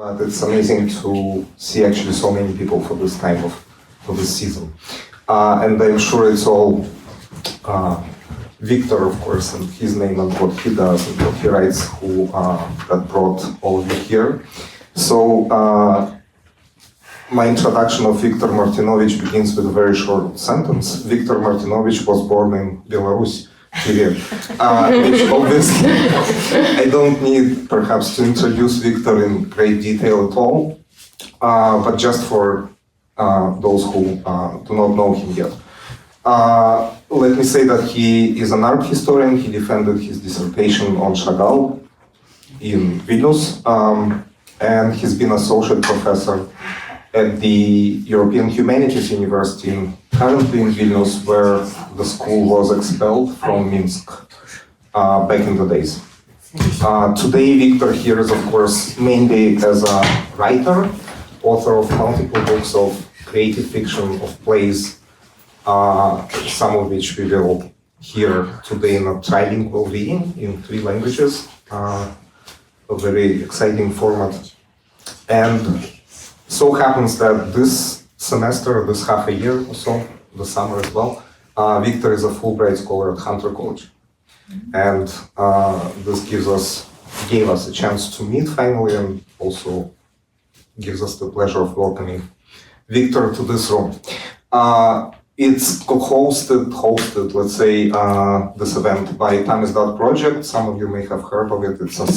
but it's amazing to see actually so many people for this time for this season. And I'm sure it's all Victor, of course, and his name and what he does and what he writes who that brought all of you here. So my introduction of Victor Martinovich begins with a very short sentence. Victor Martinovich was born in Belarus, Kyiv, which obviously I don't need perhaps to introduce Victor in great detail at all, but just for those who do not know him yet. Let me say that he is an art historian. He defended his dissertation on Chagall in Vilnius, and he's been associate professor at the European Humanities University, currently in Vilnius, where the school was expelled from Minsk back in the days. Today, Victor here is, of course, mainly as a writer, author of multiple books of creative fiction, of plays, some of which we will hear today in a trilingual reading in 3 languages, a very exciting format. And so happens that this semester, this half a year or so, the summer as well, Victor is a Fulbright scholar at Hunter College. And this gave us a chance to meet finally, and also gives us the pleasure of welcoming Victor to this room. It's hosted, let's say, this event by Tamizdat Project. Some of you may have heard of it. It's a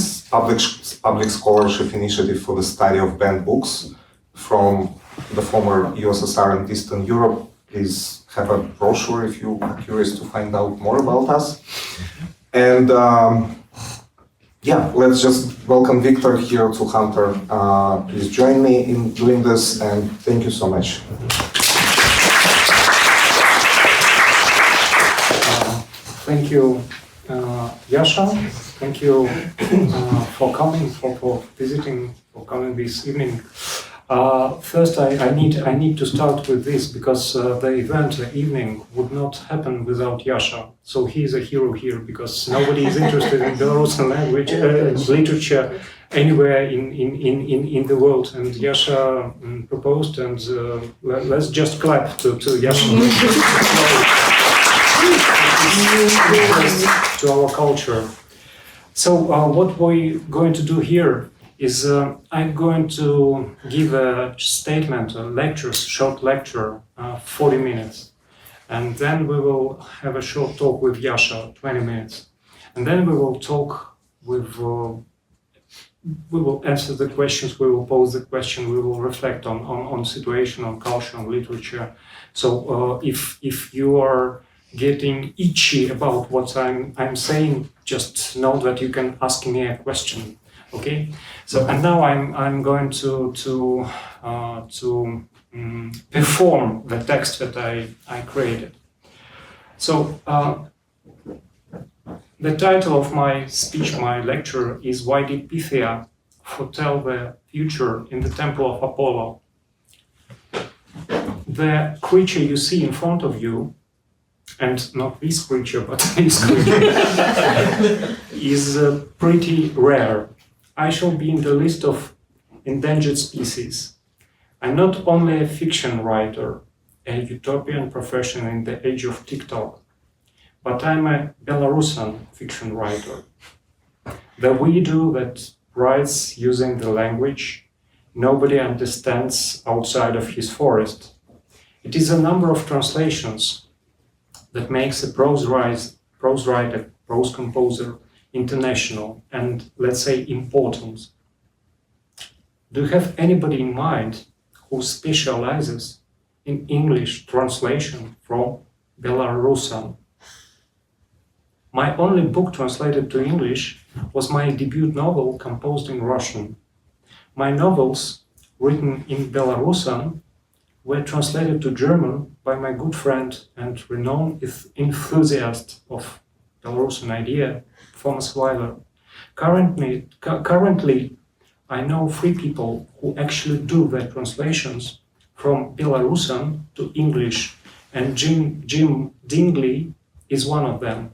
public scholarship initiative for the study of banned books from the former USSR and Eastern Europe. Please have a brochure if you are curious to find out more about us. And yeah, let's just welcome Victor here to Hunter. Please join me in doing this, and thank you so much. Thank you, Yasha. Thank you for coming, for visiting, for coming this evening. First, I need to start with this, because the event, the evening, would not happen without Yasha. So he is a hero here, because nobody is interested in Belarusian language, literature, anywhere in the world. And Yasha proposed, and let's just clap to Yasha. To our culture. So what we're going to do here is I'm going to give a statement, a lecture, short lecture, 40 minutes. And then we will have a short talk with Yasha, 20 minutes. And then we will talk with, we will answer the questions, we will pose the question, we will reflect on situation, on culture, on literature. So if you are getting itchy about what I'm saying, just know that you can ask me a question, okay? So, and now I'm going to perform the text that I created. So, the title of my speech, my lecture, is "Why did Pythia foretell the future in the Temple of Apollo?" The creature you see in front of you, and not this creature, but this creature, is pretty rare. I shall be in the list of endangered species. I'm not only a fiction writer, a utopian profession in the age of TikTok, but I'm a Belarusian fiction writer. The widow that writes using the language nobody understands outside of his forest. It is a number of translations that makes a prose writer, prose composer international and, let's say, important. Do you have anybody in mind who specializes in English translation from Belarusian? My only book translated to English was my debut novel composed in Russian. My novels, written in Belarusian, were translated to German by my good friend and renowned enthusiast of Belarusian idea, Thomas Weiler. Currently, I know 3 people who actually do their translations from Belarusian to English, and Jim Dingley is one of them.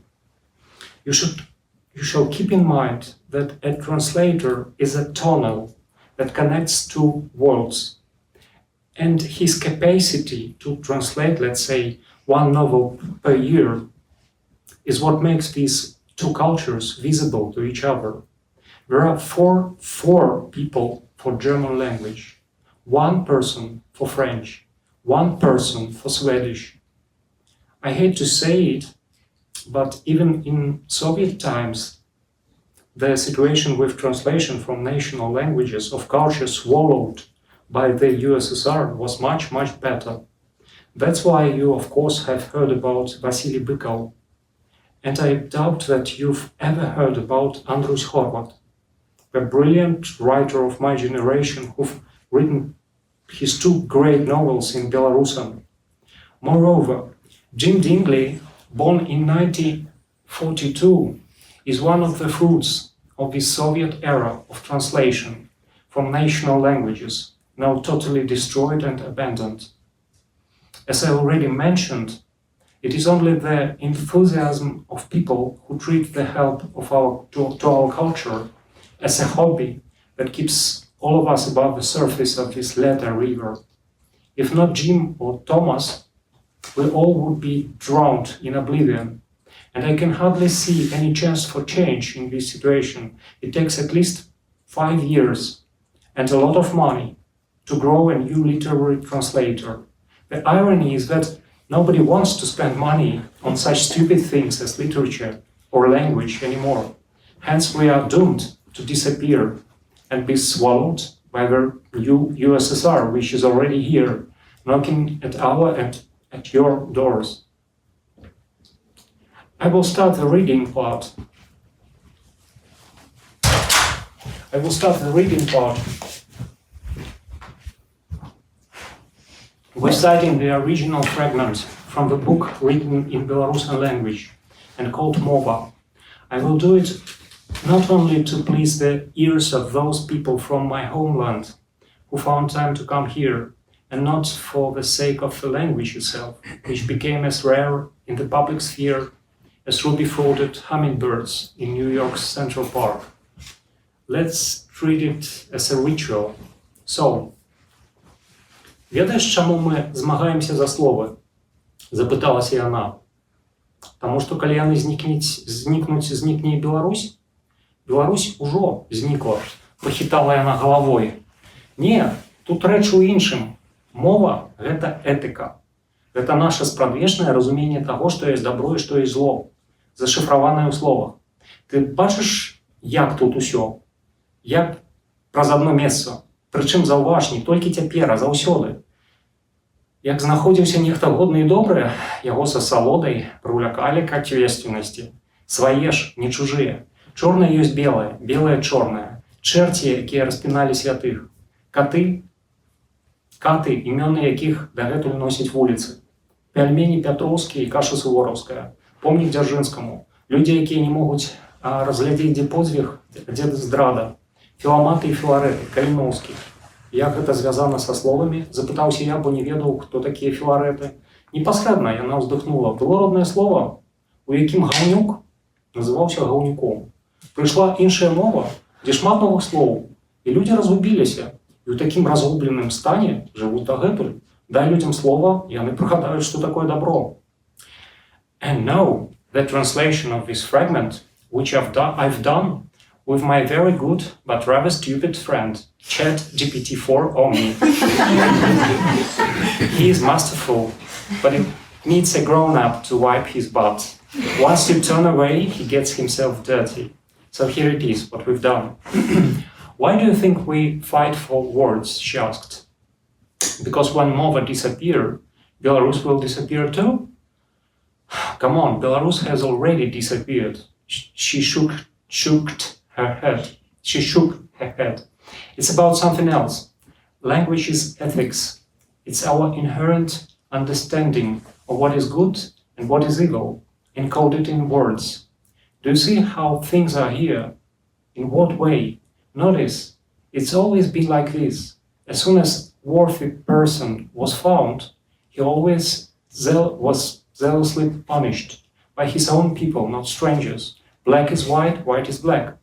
You shall keep in mind that a translator is a tunnel that connects two worlds. And his capacity to translate, let's say, one novel per year is what makes these two cultures visible to each other. There are four people for German language, one person for French, one person for Swedish. I hate to say it, but even in Soviet times, the situation with translation from national languages of cultures swallowed by the USSR was much, much better. That's why you, of course, have heard about Vasily Bykov. And I doubt that you've ever heard about Andrus Horvat, a brilliant writer of my generation who've written his two great novels in Belarusian. Moreover, Jim Dingley, born in 1942, is one of the fruits of the Soviet era of translation from national languages, now totally destroyed and abandoned. As I already mentioned, it is only the enthusiasm of people who treat the help of to our culture as a hobby that keeps all of us above the surface of this letter river. If not Jim or Thomas, we all would be drowned in oblivion. And I can hardly see any chance for change in this situation. It takes at least 5 years and a lot of money to grow a new literary translator. The irony is that nobody wants to spend money on such stupid things as literature or language anymore. Hence, we are doomed to disappear and be swallowed by the new USSR, which is already here, knocking at our and at your doors. I will start the reading part. Reciting the original fragment from the book written in Belarusian language and called Mova. I will do it not only to please the ears of those people from my homeland who found time to come here, and not for the sake of the language itself, which became as rare in the public sphere as ruby-throated hummingbirds in New York's Central Park. Let's treat it as a ritual. So, «Ведаеш, чаму мы змагаемся за словы?» – запыталася яна. «Таму што калі яны знікнуць, знікне і Беларусь?» «Беларусь ужо знікла», – пахітала яна галавой. «Не, тут рэч у іншым. Мова – гэта этыка. Гэта наша спрадвечнае разуменне таго, што ёсць дабро і што ёсць зло, зашыфраванае ў словах. Ты бачыш, як тут усё? Як праз адно месца? Прычым, заўваж, не толькі цяпер, а заўсёды. Як знаходзіўся нехта годны і добры, яго з асалодай прывлякалі к ответственнасці. Свае ж, не чужыя. Чорнае ёсць белае, белае чорнае. Чэрці, якія распіналі святых. Каты, імёны якіх дагэтуль носяць вуліцы. Пяльмені Пятроўскія і каша сувораўская. Помнік Дзяржынскаму. Людзі, якія не могуць разглядзець, дзе подзвіг, дзе здрада. Філаматы і філарэты, Каліноўскі. Як гэта звязана са словамі? Запытаўся я, бо не ведаў, хто такія філарэты. Непасрэдна яна ўздыхнула. Было роднае слова, у якім гаўнюк называўся гаўнюком. Прыйшла іншая мова, дзе шмат новых слоў, і людзі разгубіліся. І ў такім разгубленым стане жывуць дагэтуль. Дай людзям слова, яны прыгадаюць, што такое дабро. And now, the translation of this fragment, which I've done with my very good but rather stupid friend, ChatGPT-4 Omni. He is masterful, but it needs a grown-up to wipe his butt. Once you turn away, he gets himself dirty. So here it is, what we've done. Why do you think we fight for words, she asked. Because when Mova disappears, Belarus will disappear too? Come on, Belarus has already disappeared. She shook her head. It's about something else. Language is ethics. It's our inherent understanding of what is good and what is evil, encoded in words. Do you see how things are here? In what way? Notice, it's always been like this. As soon as a worthy person was found, he always was zealously punished by his own people, not strangers. Black is white, white is black.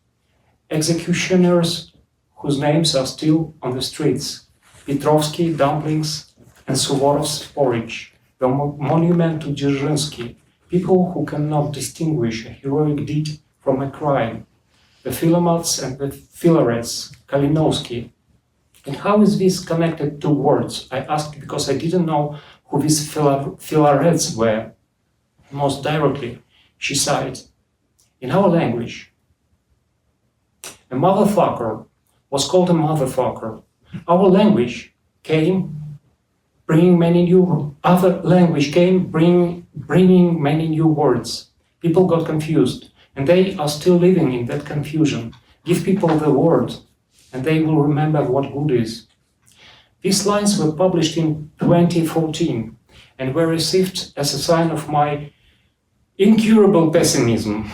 Executioners whose names are still on the streets. Petrovsky dumplings and Suvorov's porridge, the monument to Dzerzhinsky, people who cannot distinguish a heroic deed from a crime, the Philomaths and the Filarets, Kalinowski. And how is this connected to words? I asked because I didn't know who these Filarets were. Most directly, she sighed. In our language, a motherfucker was called a motherfucker. Our language came bringing many new, other language came bringing many new words. People got confused, and they are still living in that confusion. Give people the word, and they will remember what good is. These lines were published in 2014 and were received as a sign of my incurable pessimism.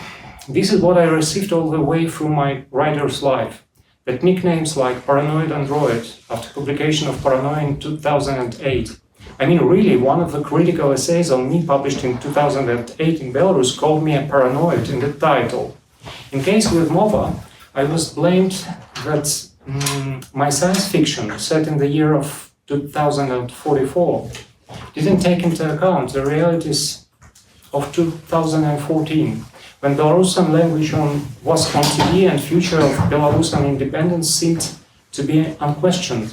This is what I received all the way through my writer's life. That nicknames like Paranoid Android after publication of Paranoia in 2008. I mean, really, one of the critical essays on me published in 2008 in Belarus called me a paranoid in the title. In case with Mova, I was blamed that my science fiction set in the year of 2044 didn't take into account the realities of 2014, when Belarusian language was on TV and future of Belarusian independence seemed to be unquestioned.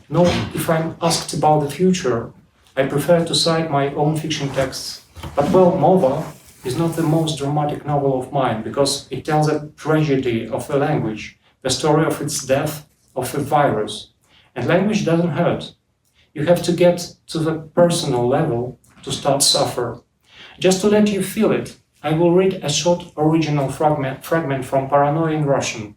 No, if I'm asked about the future, I prefer to cite my own fiction texts. But well, Mova is not the most dramatic novel of mine, because it tells a tragedy of the language, the story of its death, of a virus. And language doesn't hurt. You have to get to the personal level to start suffer. Just to let you feel it, I will read a short original fragment from Paranoia in Russian.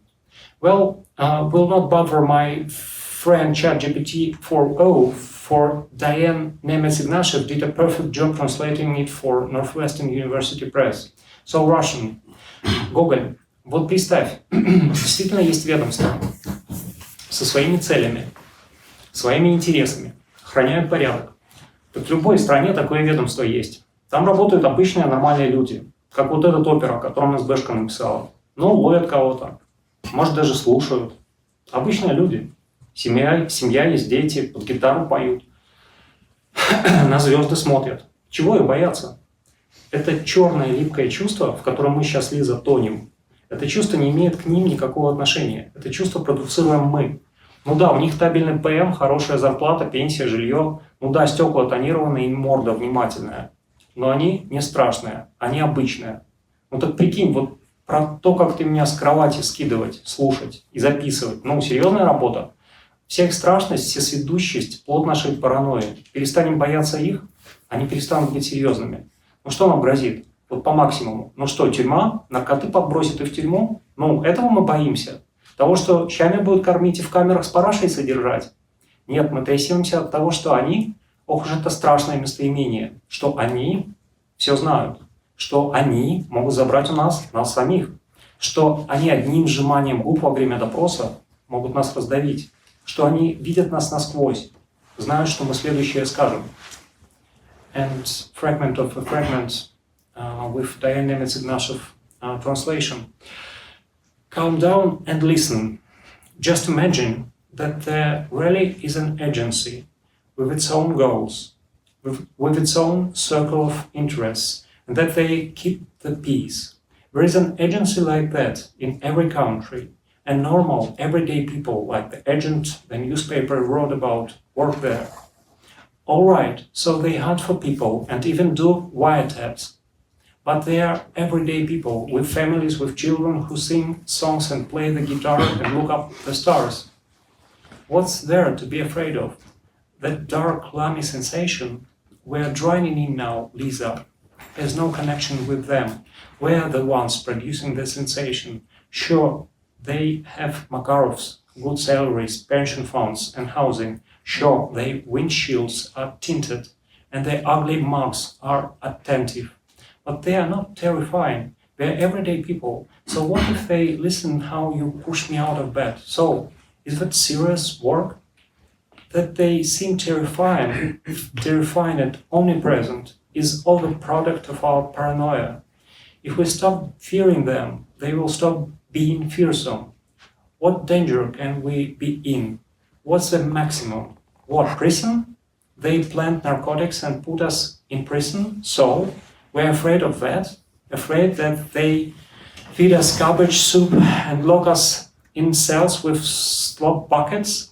Well, will not bother my friend ChatGPT 4.0, for Diane Nemets-Ignatieff did a perfect job translating it for Northwestern University Press. So Russian. Гоголь, вот представь, действительно есть ведомства со своими целями, своими интересами, охраняют порядок. Так в любой стране такое ведомство есть. Там работают обычные нормальные люди, как вот этот опера, о котором СБшка написала. Ну, ловят кого-то, может, даже слушают. Обычные люди. Семья есть, дети, под гитару поют, на звезды смотрят. Чего их бояться? Это черное липкое чувство, в котором мы сейчас, Лиза, тонем. Это чувство не имеет к ним никакого отношения. Это чувство продуцируем мы. Ну да, у них табельный ПМ, хорошая зарплата, пенсия, жилье. Ну да, стекла тонированные и морда внимательная. Но они не страшные, они обычные. Ну так прикинь, вот про то, как ты меня с кровати скидывать, слушать и записывать. Ну, серьезная работа. Вся их страшность, всесведущесть, плод нашей паранойи. Перестанем бояться их, они перестанут быть серьезными. Ну что нам грозит? Вот по максимуму. Ну что, тюрьма? Наркоты подбросят и в тюрьму? Ну, этого мы боимся. Того, что щами будут кормить и в камерах с парашей содержать? Нет, мы трясемся от того, что они, ох уж это страшное местоимение, что они все знают, что они могут забрать у нас самих, что они одним сжиманием губ во время допроса могут нас раздавить, что они видят нас насквозь, знают, что мы следующее скажем. And fragment of a fragment with Diane Nemets-Ignatieff translation. Calm down and listen. Just imagine that there really is an agency with its own goals, with its own circle of interests, and that they keep the peace. There is an agency like that in every country, and normal, everyday people like the agent the newspaper wrote about work there. All right, so they hunt for people and even do wiretaps. But they are everyday people with families, with children who sing songs and play the guitar and look up the stars. What's there to be afraid of? That dark, clammy sensation we're drowning in now, Lisa, has no connection with them. We're the ones producing the sensation. Sure, they have Makarovs, good salaries, pension funds and housing. Sure, their windshields are tinted and their ugly mugs are attentive. But they are not terrifying. They're everyday people. So what if they listen how you push me out of bed? So, is that serious work? That they seem terrifying and omnipresent is all the product of our paranoia. If we stop fearing them, they will stop being fearsome. What danger can we be in? What's the maximum? What, prison? They plant narcotics and put us in prison, so we're afraid of that, afraid that they feed us garbage soup and lock us in cells with slop buckets?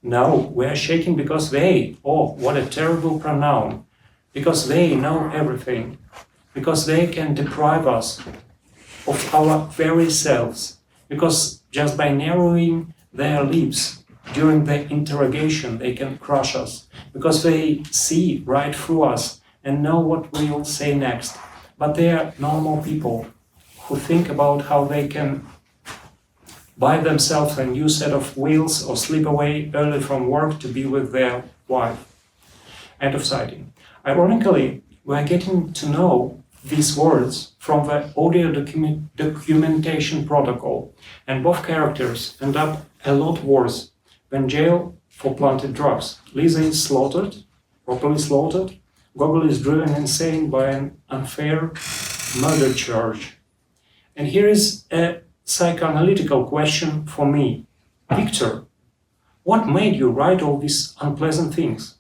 No, we're shaking because they, oh, what a terrible pronoun, because they know everything, because they can deprive us of our very selves, because just by narrowing their lips during the interrogation they can crush us, because they see right through us and know what we'll say next. But they are normal people who think about how they can buy themselves a new set of wheels or slip away early from work to be with their wife. End of citing. Ironically, we're getting to know these words from the audio documentation protocol, and both characters end up a lot worse than jail for planted drugs. Lisa is slaughtered, properly slaughtered. Gogol is driven insane by an unfair murder charge. And here is a psychoanalytical question for me. Victor, what made you write all these unpleasant things?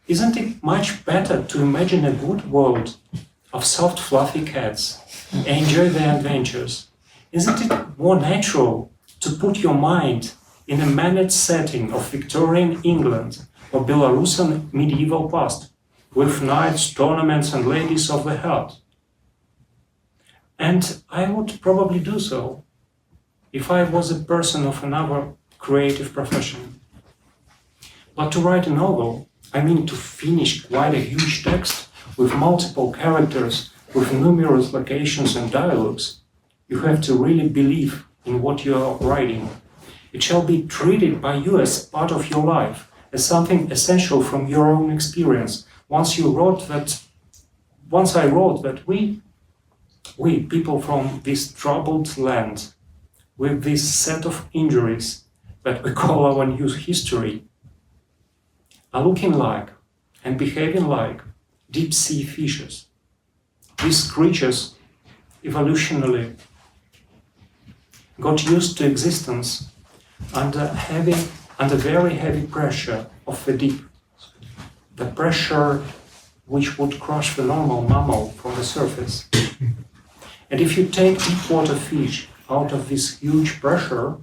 Isn't it much better to imagine a good world of soft, fluffy cats and enjoy their adventures? Isn't it more natural to put your mind in a mannered setting of Victorian England or Belarusian medieval past, with knights, tournaments, and ladies of the heart? And I would probably do so if I was a person of another creative profession. But to write a novel, I mean to finish quite a huge text with multiple characters, with numerous locations and dialogues, you have to really believe in what you are writing. It shall be treated by you as part of your life, as something essential from your own experience. Once I wrote that we people from this troubled land, with this set of injuries that we call our new history, are looking like and behaving like deep sea fishes. These creatures evolutionarily got used to existence under very heavy pressure of the deep, the pressure which would crush the normal mammal from the surface. And if you take deep water fish out of this huge pressure,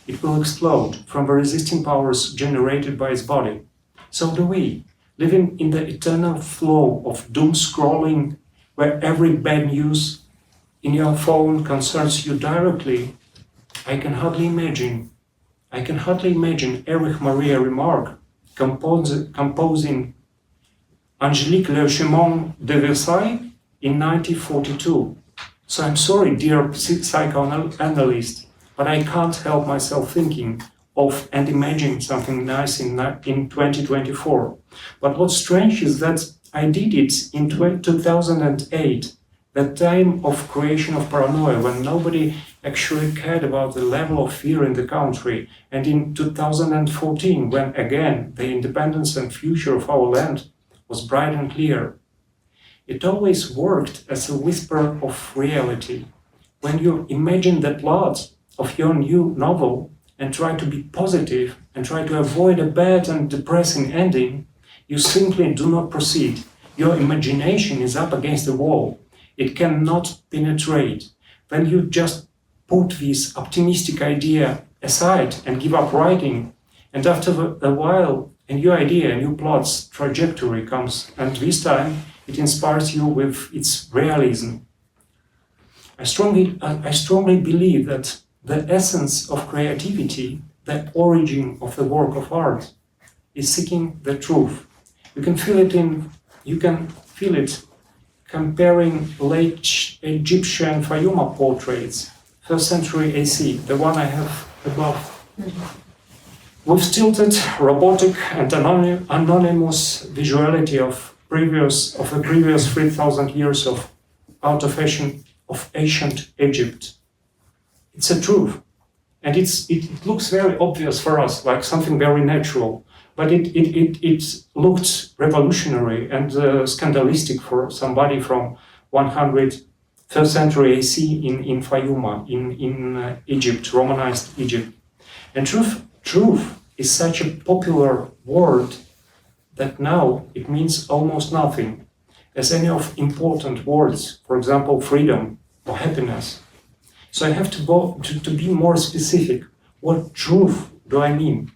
it will explode from the resisting powers generated by its body. So do we, living in the eternal flow of doom scrolling, where every bad news in your phone concerns you directly. I can hardly imagine Erich Maria Remarque composing Angélique Le Chemin de Versailles in 1942. So I'm sorry, dear psychoanalyst, but I can't help myself thinking of and imagining something nice in 2024. But what's strange is that I did it in 2008, the time of creation of Paranoia, when nobody actually cared about the level of fear in the country, and in 2014, when again the independence and future of our land was bright and clear. It always worked as a whisper of reality. When you imagine the plot of your new novel and try to be positive and try to avoid a bad and depressing ending, you simply do not proceed. Your imagination is up against the wall. It cannot penetrate. Then you just put this optimistic idea aside and give up writing. And after a while, a new idea, a new plot's trajectory comes, and this time it inspires you with its realism. I strongly believe that the essence of creativity, the origin of the work of art, is seeking the truth. You can feel it comparing late Egyptian Fayuma portraits, 1st century AC, the one I have above, with tilted, robotic and anonymous visuality of the previous 3,000 years of art of ancient Egypt. It's a truth, and it looks very obvious for us, like something very natural, but it looked revolutionary and scandalistic for somebody from 101st century AC in Fayuma, in Egypt, Romanized Egypt. And truth is such a popular word that now it means almost nothing, as any of important words, for example, freedom or happiness. So I have to be more specific. What truth do I mean?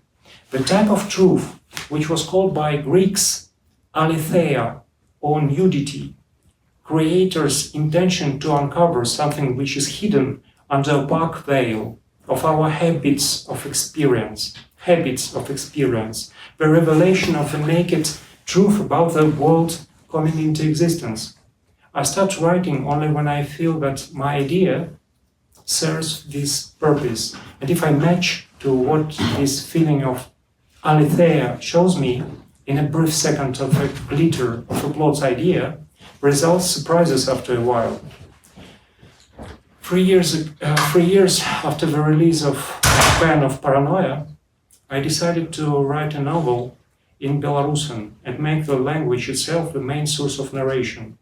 The type of truth which was called by Greeks aletheia or nudity, creator's intention to uncover something which is hidden under a opaque veil of our habits of experience, the revelation of the naked truth about the world coming into existence. I start writing only when I feel that my idea serves this purpose, and if I match to what this feeling of aletheia shows me in a brief second of a glitter of a plot's idea, results surprises after a while. 3 years after the release of Pen of Paranoia, I decided to write a novel in Belarusian and make the language itself the main source of narration.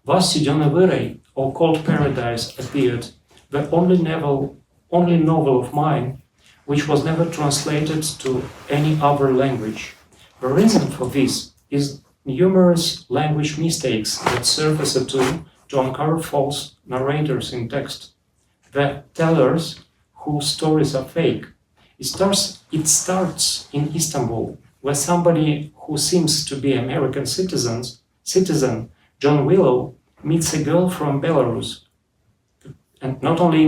Thus, Sidyonovere, or Cold Paradise, appeared, the only novel of mine which was never translated to any other language. The reason for this is numerous language mistakes that serve as a tool to uncover false narrators in text. The tellers whose stories are fake. It starts in Istanbul, where somebody who seems to be American citizen, John Willow, meets a girl from Belarus. And not only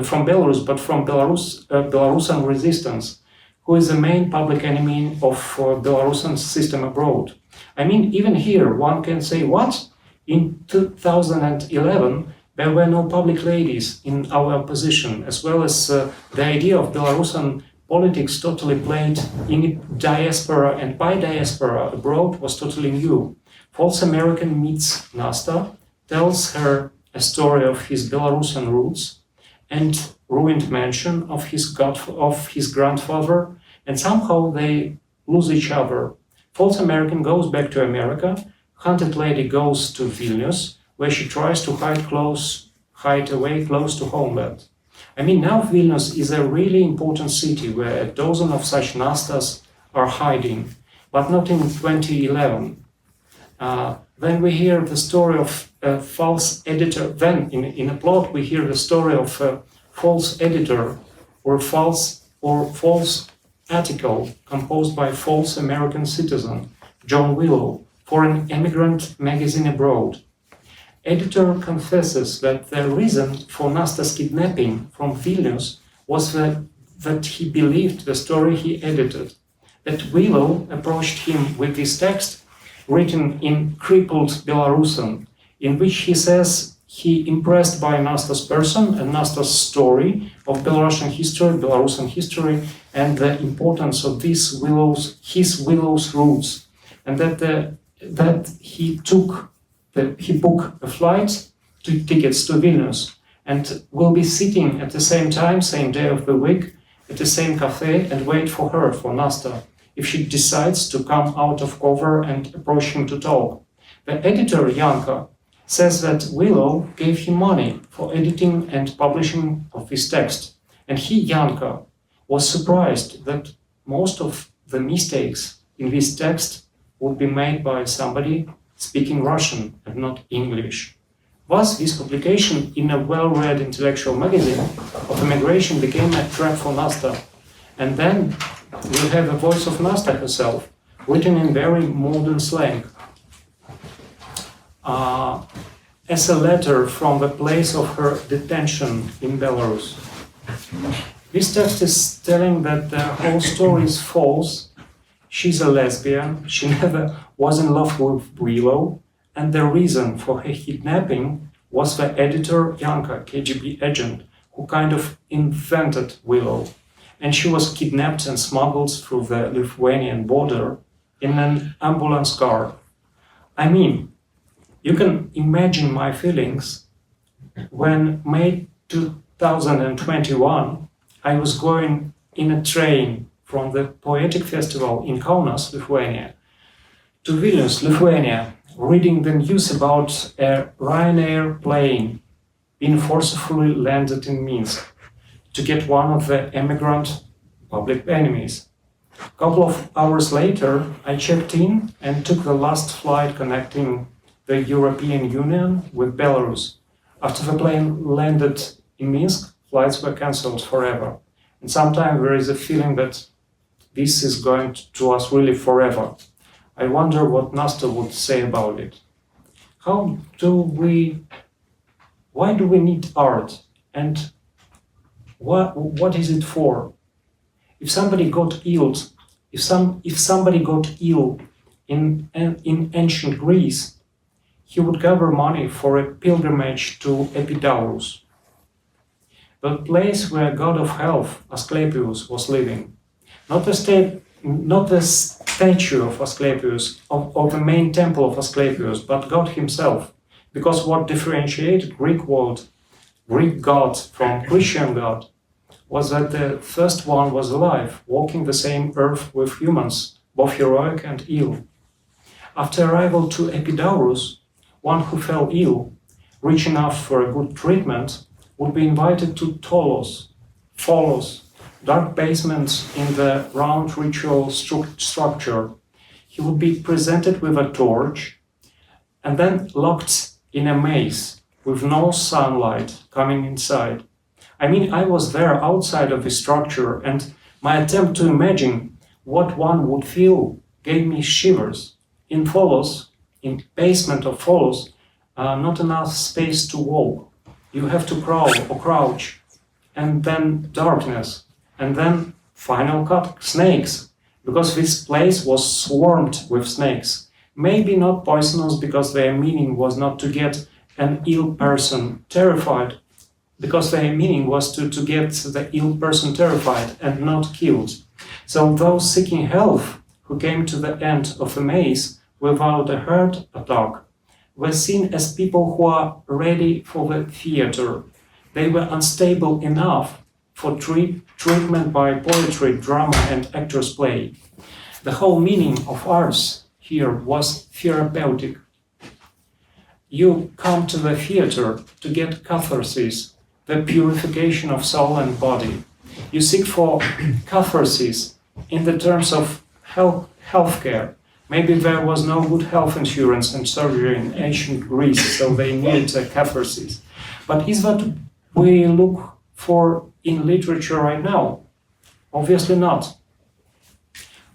from Belarus, but from Belarusian resistance, who is the main public enemy of Belarusian system abroad. I mean, even here, one can say, what? In 2011, there were no public ladies in our opposition, as well as the idea of Belarusian politics totally played in diaspora and by diaspora abroad was totally new. False American meets Nasta, tells her a story of his Belarusian roots and ruined mansion of his grandfather, and somehow they lose each other. False American goes back to America, hunted lady goes to Vilnius, where she tries to hide away close to homeland. I mean, now Vilnius is a really important city where a dozen of such Nastas are hiding, but not in 2011. Then we hear the story of a false editor. Then, in a plot, we hear the story of a false editor or false article composed by a false American citizen, John Willow, for an immigrant magazine abroad. Editor confesses that the reason for Nasta's kidnapping from Vilnius was that he believed the story he edited, that Willow approached him with this text written in crippled Belarusian, in which he says he impressed by Nasta's person and Nasta's story of Belarusian history, and the importance of his Willow's roots, and that he booked a flight tickets to Vilnius and will be sitting at the same time, same day of the week, at the same cafe and wait for her, for Nasta, if she decides to come out of cover and approach him to talk. The editor, Yanka, says that Willow gave him money for editing and publishing of his text. And he, Yanka, was surprised that most of the mistakes in this text would be made by somebody speaking Russian and not English. Thus, this publication in a well-read intellectual magazine of immigration became a trap for Nasta. And then we have a voice of Nasta herself, written in very modern slang, as a letter from the place of her detention in Belarus. This text is telling that the whole story is false. She's a lesbian, she never was in love with Willow, and the reason for her kidnapping was the editor Yanka, KGB agent, who kind of invented Willow. And she was kidnapped and smuggled through the Lithuanian border in an ambulance car. I mean, you can imagine my feelings when May 2021 I was going in a train from the Poetic Festival in Kaunas, Lithuania, to Vilnius, Lithuania, reading the news about a Ryanair plane being forcefully landed in Minsk. to get one of the emigrant public enemies. A couple of hours later, I checked in and took the last flight connecting the European Union with Belarus. After the plane landed in Minsk, flights were cancelled forever. And sometimes there is a feeling that this is going to us really forever. I wonder what Nasta would say about it. Why do we need art? And what is it for? If somebody got ill, in ancient Greece, he would gather money for a pilgrimage to Epidaurus, the place where god of health, Asclepius, was living. Not the statue of Asclepius, or the main temple of Asclepius, but God himself. Because what differentiated Greek God from Christian God was that the first one was alive, walking the same earth with humans, both heroic and ill. After arrival to Epidaurus, one who fell ill, rich enough for a good treatment, would be invited to Tholos, dark basements in the round ritual structure. He would be presented with a torch and then locked in a maze with no sunlight coming inside. I mean, I was there outside of the structure, and my attempt to imagine what one would feel gave me shivers. In basement of Tholos, not enough space to walk. You have to crawl or crouch, and then darkness, and then final cut, snakes, because this place was swarmed with snakes. Maybe not poisonous because their meaning was not to get an ill person terrified, because their meaning was to get the ill person terrified and not killed. So those seeking health who came to the end of the maze without a heart attack were seen as people who are ready for the theater. They were unstable enough for treatment by poetry, drama, and actors' play. The whole meaning of arts here was therapeutic. You come to the theater to get catharsis, the purification of soul and body. You seek for catharsis in the terms of healthcare. Maybe there was no good health insurance and surgery in ancient Greece, so they needed a catharsis. But is that we look for in literature right now? Obviously not.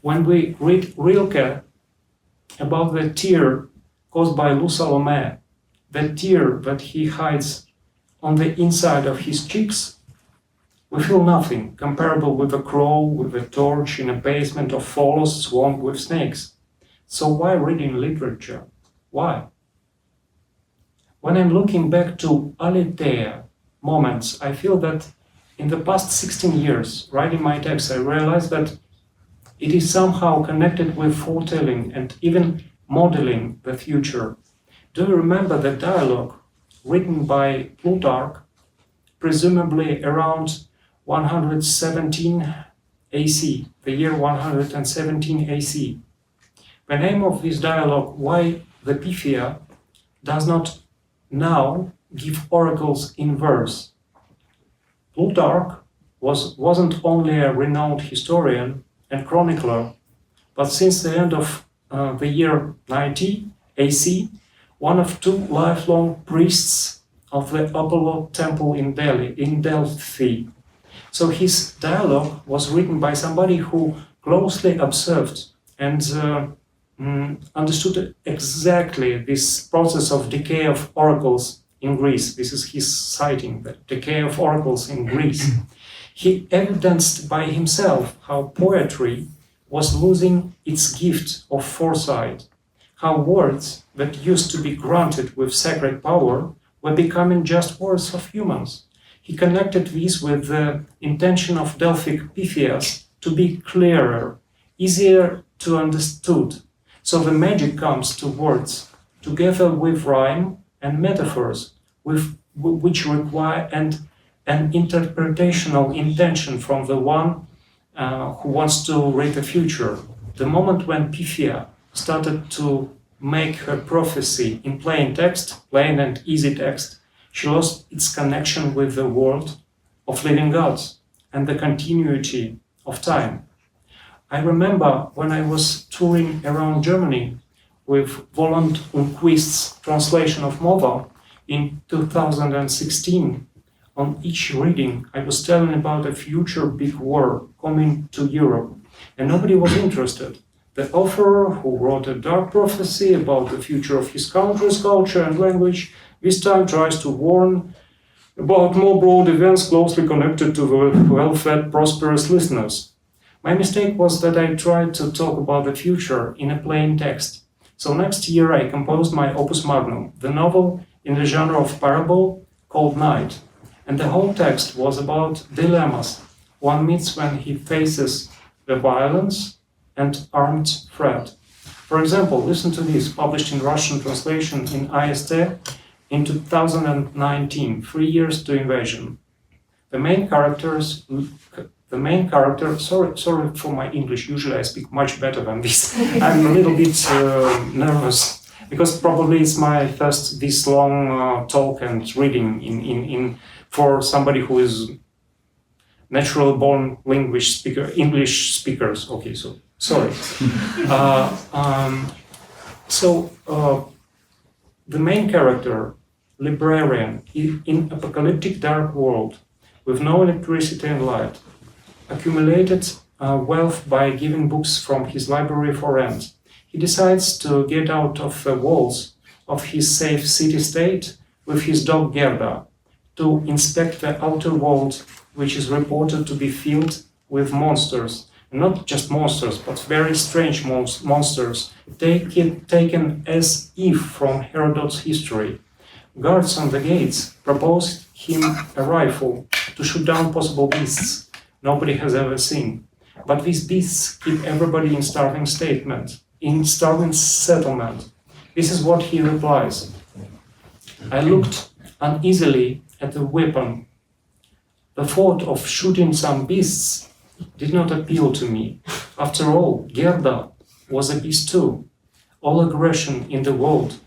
When we read Rilke about the tear caused by Lou Salome, the tear that he hides on the inside of his cheeks, we feel nothing comparable with a crow with a torch in a basement of Tholos swarmed with snakes. So why reading literature? Why? When I'm looking back to aletheia moments, I feel that in the past 16 years, writing my text, I realized that it is somehow connected with foretelling and even modeling the future. Do you remember the dialogue written by Plutarch, presumably around 117 AC, the year 117 AC? The name of this dialogue, why the Pythia does not now give oracles in verse. Plutarch wasn't only a renowned historian and chronicler, but since the end of the year 90 AC, one of two lifelong priests of the Apollo temple in Delphi. So his dialogue was written by somebody who closely observed and understood exactly this process of decay of oracles in Greece. This is his citing, the decay of oracles in Greece. He evidenced by himself how poetry was losing its gift of foresight, how words that used to be granted with sacred power were becoming just words of humans. He connected these with the intention of Delphic Pythias to be clearer, easier to understood. So the magic comes to words, together with rhyme and metaphors, which require an interpretational intention from the one who wants to read the future. The moment when Pythia started to make her prophecy in plain text, plain and easy text, she lost its connection with the world of living gods and the continuity of time. I remember when I was touring around Germany with Voland and Quist's translation of Mova in 2016. On each reading, I was telling about a future big war coming to Europe, and nobody was interested. The author, who wrote a dark prophecy about the future of his country's culture and language, this time tries to warn about more broad events closely connected to the well-fed, prosperous listeners. My mistake was that I tried to talk about the future in a plain text. So next year I composed my opus magnum, the novel in the genre of parable called Night. And the whole text was about dilemmas one meets when he faces the violence and armed threat. For example, listen to this, published in Russian translation in IST in 2019, 3 years to invasion. The main character, sorry for my English, usually I speak much better than this. I'm a little bit nervous, because probably it's my first this long talk and reading in for somebody who is natural born English speakers. Okay, so sorry. The main character, librarian, in apocalyptic dark world with no electricity and light, accumulated wealth by giving books from his library for rent. He decides to get out of the walls of his safe city-state with his dog Gerda to inspect the outer world, which is reported to be filled with monsters. Not just monsters, but very strange monsters, taken as if from Herodot's history. Guards on the gates proposed him a rifle to shoot down possible beasts nobody has ever seen. But these beasts keep everybody in starving settlement. This is what he replies. I looked uneasily at the weapon. The thought of shooting some beasts did not appeal to me. After all, Gerda was a beast too. All aggression in the world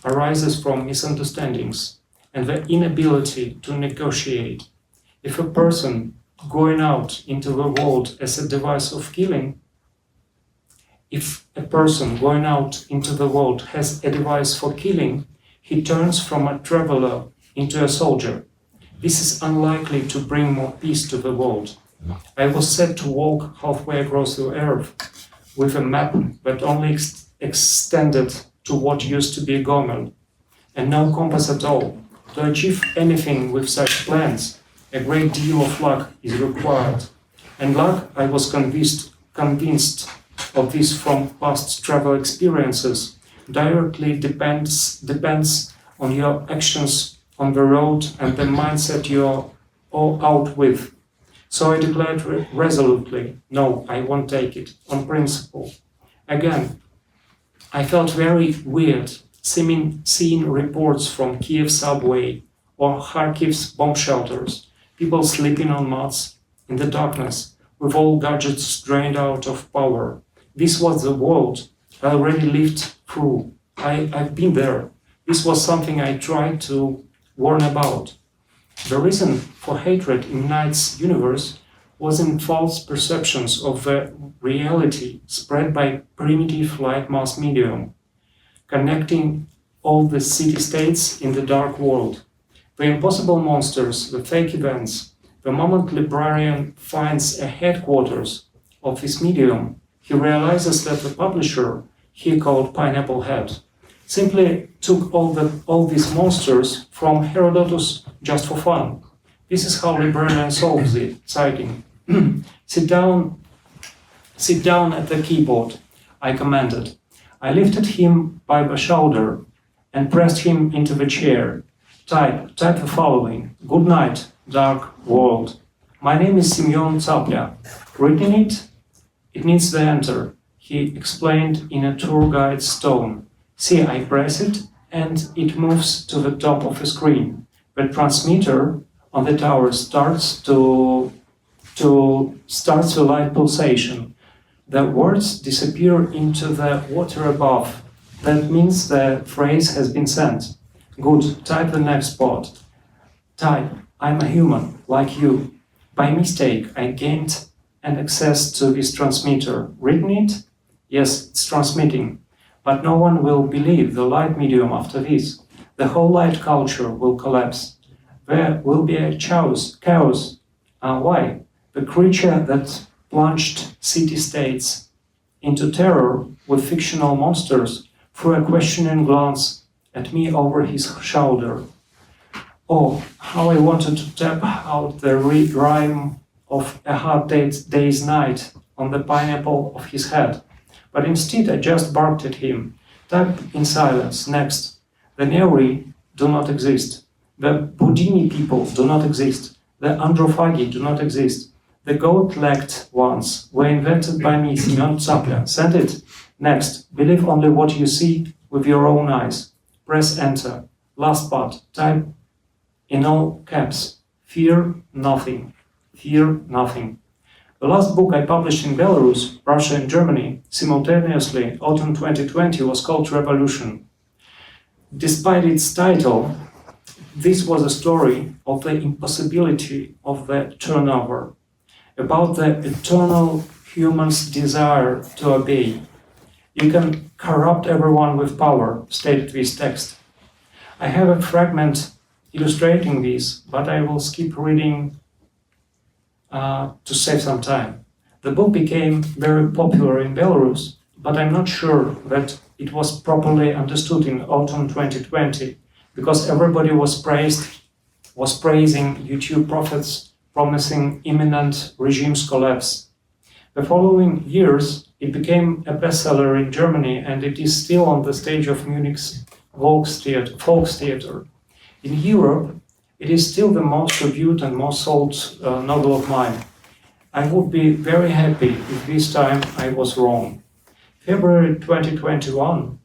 arises from misunderstandings and the inability to negotiate. If a person going out into the world as a device of killing, if a person going out into the world has a device for killing, he turns from a traveler into a soldier. This is unlikely to bring more peace to the world. I was set to walk halfway across the earth with a map that only extended to what used to be a Gomel, and no compass at all. To achieve anything with such plans, a great deal of luck is required. And luck, I was convinced of this from past travel experiences, directly depends on your actions on the road and the mindset you're all out with. So I declared resolutely, no, I won't take it, on principle. Again, I felt very weird seeing reports from Kyiv subway or Kharkiv's bomb shelters, people sleeping on mats in the darkness, with all gadgets drained out of power. This was the world I already lived through. I've been there. This was something I tried to warn about. The reason for hatred in Knight's universe was in false perceptions of the reality spread by primitive light mass medium, connecting all the city-states in the dark world. The impossible monsters, the fake events. The moment librarian finds a headquarters of this medium, he realizes that the publisher, he called Pineapple Head, simply took all these monsters from Herodotus just for fun. This is how librarian solves it, citing, Sit down at the keyboard, I commanded. I lifted him by the shoulder and pressed him into the chair. Type the following. Good night, dark world. My name is Semyon Tsaplia. Written it needs the enter, he explained in a tour guide's tone. See, I press it and it moves to the top of the screen. The transmitter on the tower starts the light pulsation. The words disappear into the water above. That means the phrase has been sent. Good, type the next part. Type, I'm a human, like you. By mistake, I gained an access to this transmitter. Written it? Yes, it's transmitting. But no one will believe the light medium after this. The whole light culture will collapse. There will be a chaos. Why? The creature that plunged city-states into terror with fictional monsters threw a questioning glance at me over his shoulder. Oh, how I wanted to tap out the rhyme of a hard day's night on the pineapple of his head. But instead I just barked at him. Type in silence. Next. The Neri do not exist. The Budini people do not exist. The Androphagi do not exist. The goat-legged ones were invented by me, Simeon Tsaplia. Send it. Next. Believe only what you see with your own eyes. Press enter. Last part. Type in all caps. Fear nothing. Fear nothing. The last book I published in Belarus, Russia and Germany, simultaneously, autumn 2020, was called Revolution. Despite its title, this was a story of the impossibility of the turnover, about the eternal human's desire to obey. You can corrupt everyone with power, stated this text. I have a fragment illustrating this, but I will skip reading to save some time. The book became very popular in Belarus, but I'm not sure that it was properly understood in autumn 2020, because everybody was praising YouTube prophets, promising imminent regime's collapse. The following years, it became a bestseller in Germany, and it is still on the stage of Munich's Volkstheater. In Europe, it is still the most reviewed and most sold novel of mine. I would be very happy if this time I was wrong. February 2021,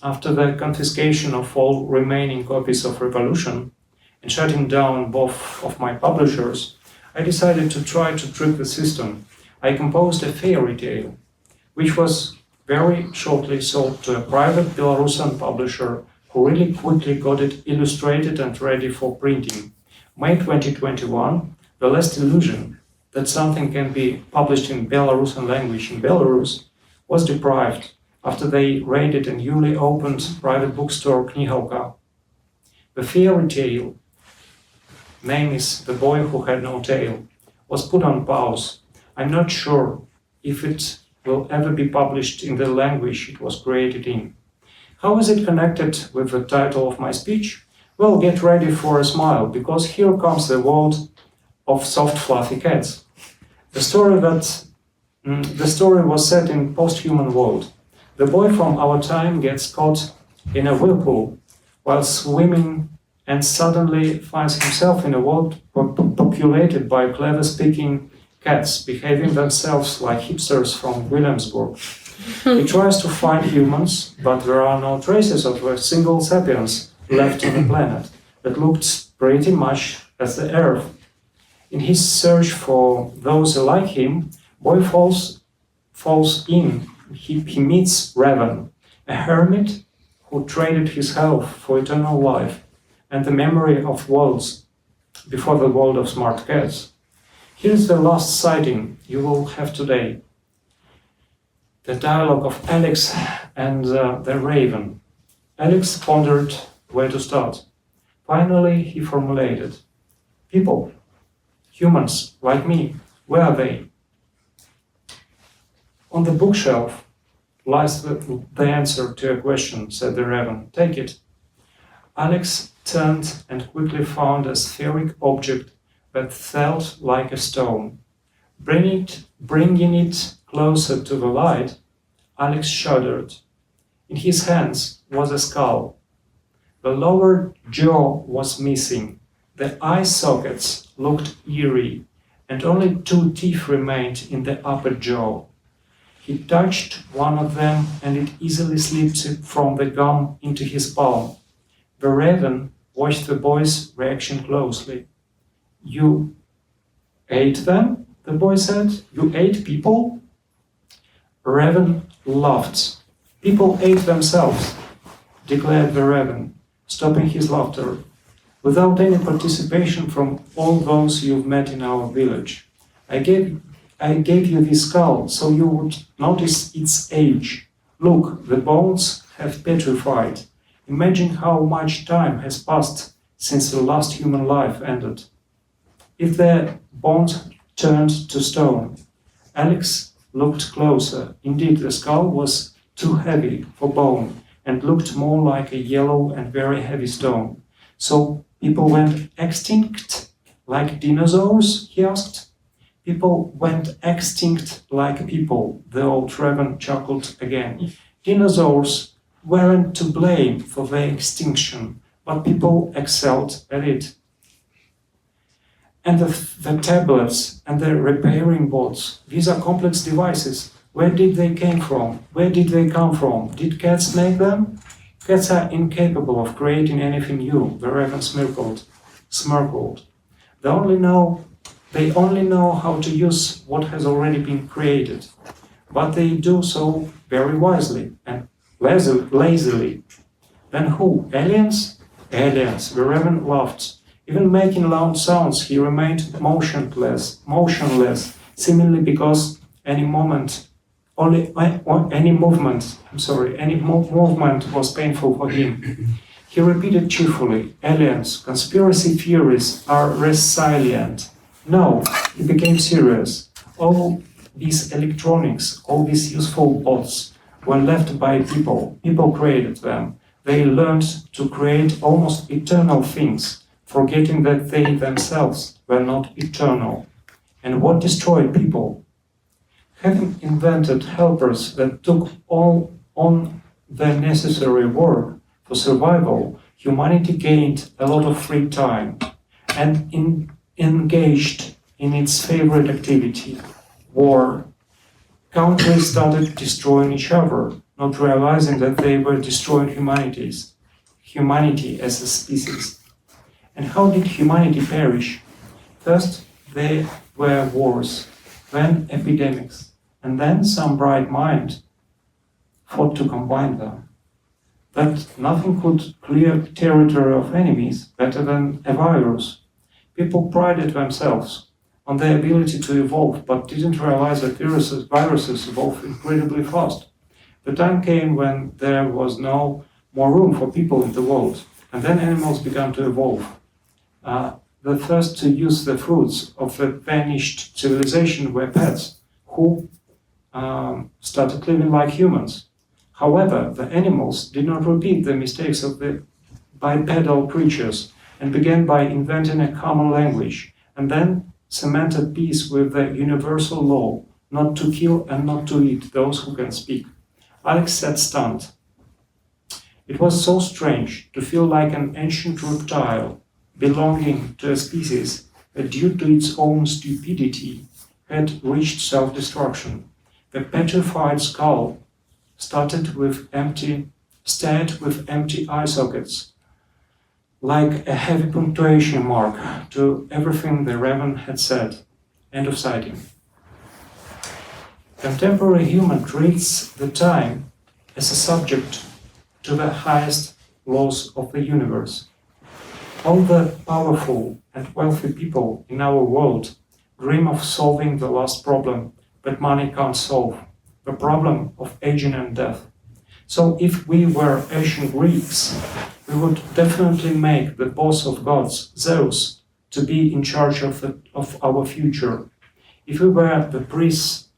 after the confiscation of all remaining copies of Revolution and shutting down both of my publishers, I decided to try to trick the system. I composed a fairy tale, which was very shortly sold to a private Belarusian publisher who really quickly got it illustrated and ready for printing. May 2021, the last illusion that something can be published in Belarusian language in Belarus was deprived after they raided a newly opened private bookstore Knihovka. The fairy tale, name is The Boy Who Had No Tail, was put on pause. I'm not sure if it will ever be published in the language it was created in. How is it connected with the title of my speech? Well, get ready for a smile, because here comes the world of soft, fluffy cats. The story was set in post-human world. The boy from our time gets caught in a whirlpool while swimming and suddenly finds himself in a world populated by clever-speaking cats behaving themselves like hipsters from Williamsburg. He tries to find humans, but there are no traces of a single sapiens left on the planet that looked pretty much as the Earth. In his search for those like him, Boy falls in. He meets Raven, a hermit who traded his health for eternal life and the memory of worlds before the world of smart cats. Here's the last sighting you will have today. The dialogue of Alex and the Raven. Alex pondered where to start. Finally, he formulated, people, humans like me, where are they? On the bookshelf lies the answer to a question, said the Raven. Take it. Alex turned and quickly found a spheric object that felt like a stone. Bringing it closer to the light, Alex shuddered. In his hands was a skull. The lower jaw was missing. The eye sockets looked eerie, and only 2 teeth remained in the upper jaw. He touched one of them, and it easily slipped from the gum into his palm. The Raven watched the boy's reaction closely. You ate them? The boy said. You ate people? Raven laughed. People ate themselves, declared the Raven, stopping his laughter. without any participation from all those you've met in our village. I gave you this skull so you would notice its age. Look, the bones have petrified. Imagine how much time has passed since the last human life ended. If the bones turned to stone. Alex looked closer. Indeed, the skull was too heavy for bone and looked more like a yellow and very heavy stone. So people went extinct like dinosaurs, he asked. People went extinct like people, the old raven chuckled again. Dinosaurs weren't to blame for their extinction, but people excelled at it. And the tablets and the repairing bots, these are complex devices. Where did they came from? Where did they come from? Did cats make them? Cats are incapable of creating anything new, the raven smirkled. They only know how to use what has already been created, but they do so very wisely and lazily. Then who? Aliens? Aliens, the raven laughed. Even making loud sounds, he remained motionless, seemingly because any movement was painful for him. He repeated cheerfully, aliens, conspiracy theories are resilient. No, he became serious. All these electronics, all these useful bots were left by people. People created them. They learned to create almost eternal things, forgetting that they themselves were not eternal. And what destroyed people? Having invented helpers that took all on the necessary work for survival, humanity gained a lot of free time and engaged in its favorite activity, war. Countries started destroying each other, not realizing that they were destroying humanity as a species. And how did humanity perish? First, there were wars, then epidemics, and then some bright mind fought to combine them. But nothing could clear territory of enemies better than a virus. People prided themselves on their ability to evolve, but didn't realize that viruses evolve incredibly fast. The time came when there was no more room for people in the world, and then animals began to evolve. The first to use the fruits of the vanished civilization were pets, who started living like humans. However, the animals did not repeat the mistakes of the bipedal creatures and began by inventing a common language, and then cemented peace with the universal law not to kill and not to eat those who can speak. Alex sat stunned. It was so strange to feel like an ancient reptile belonging to a species that due to its own stupidity had reached self-destruction. The petrified skull stared with empty eye sockets, like a heavy punctuation mark to everything the raven had said. End of citing. Contemporary human treats the time as a subject to the highest laws of the universe. All the powerful and wealthy people in our world dream of solving the last problem that money can't solve, the problem of aging and death. So if we were ancient Greeks, we would definitely make the boss of gods, Zeus, to be in charge of our future. If we were the priests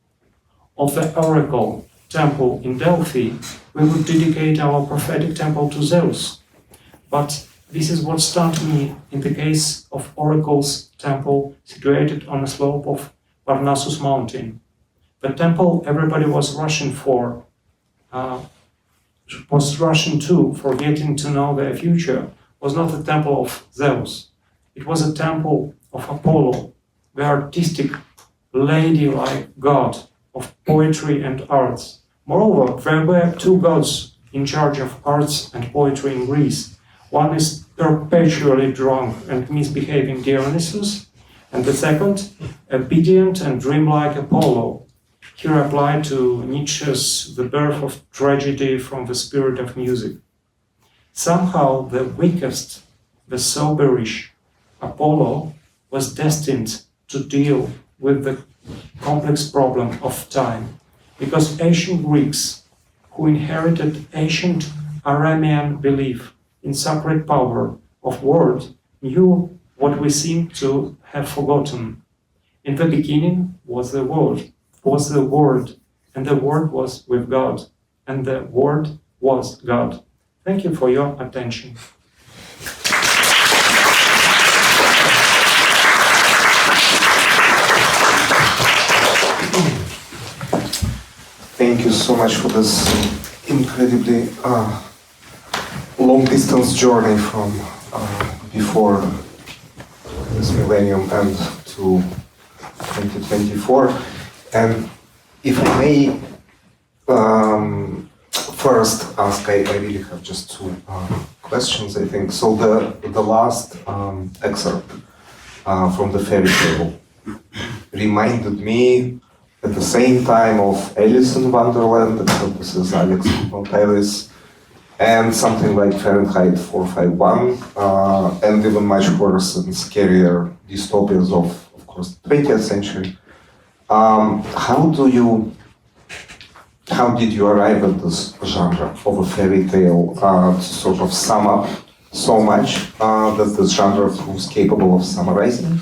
of the oracle temple in Delphi, we would dedicate our prophetic temple to Zeus. But this is what stunned me in the case of oracle's temple situated on a slope of Parnassus mountain. The temple everybody was rushing to for getting to know their future was not the temple of Zeus. It was a temple of Apollo, the artistic, ladylike god of poetry and arts. Moreover, there were two gods in charge of arts and poetry in Greece. One is perpetually drunk and misbehaving Dionysus, and the second, obedient and dreamlike Apollo. Here applied to Nietzsche's The Birth of Tragedy from the Spirit of Music. Somehow the weakest the soberish Apollo was destined to deal with the complex problem of time, because ancient Greeks, who inherited ancient Aramean belief in sacred power of word, knew what we seem to have forgotten. In the beginning was the Word, and the Word was with God, and the Word was God. Thank you for your attention. Thank you so much for this incredibly long-distance journey from before this millennium and to 2024. And if I may first ask, I really have just two questions, I think. So the last excerpt from the fairy tale reminded me at the same time of Alice in Wonderland, except this is Alex Montelis, and something like Fahrenheit 451, and even much worse and scarier dystopias of course, 20th century. How did you arrive at this genre of a fairy tale to sort of sum up so much that this genre was capable of summarizing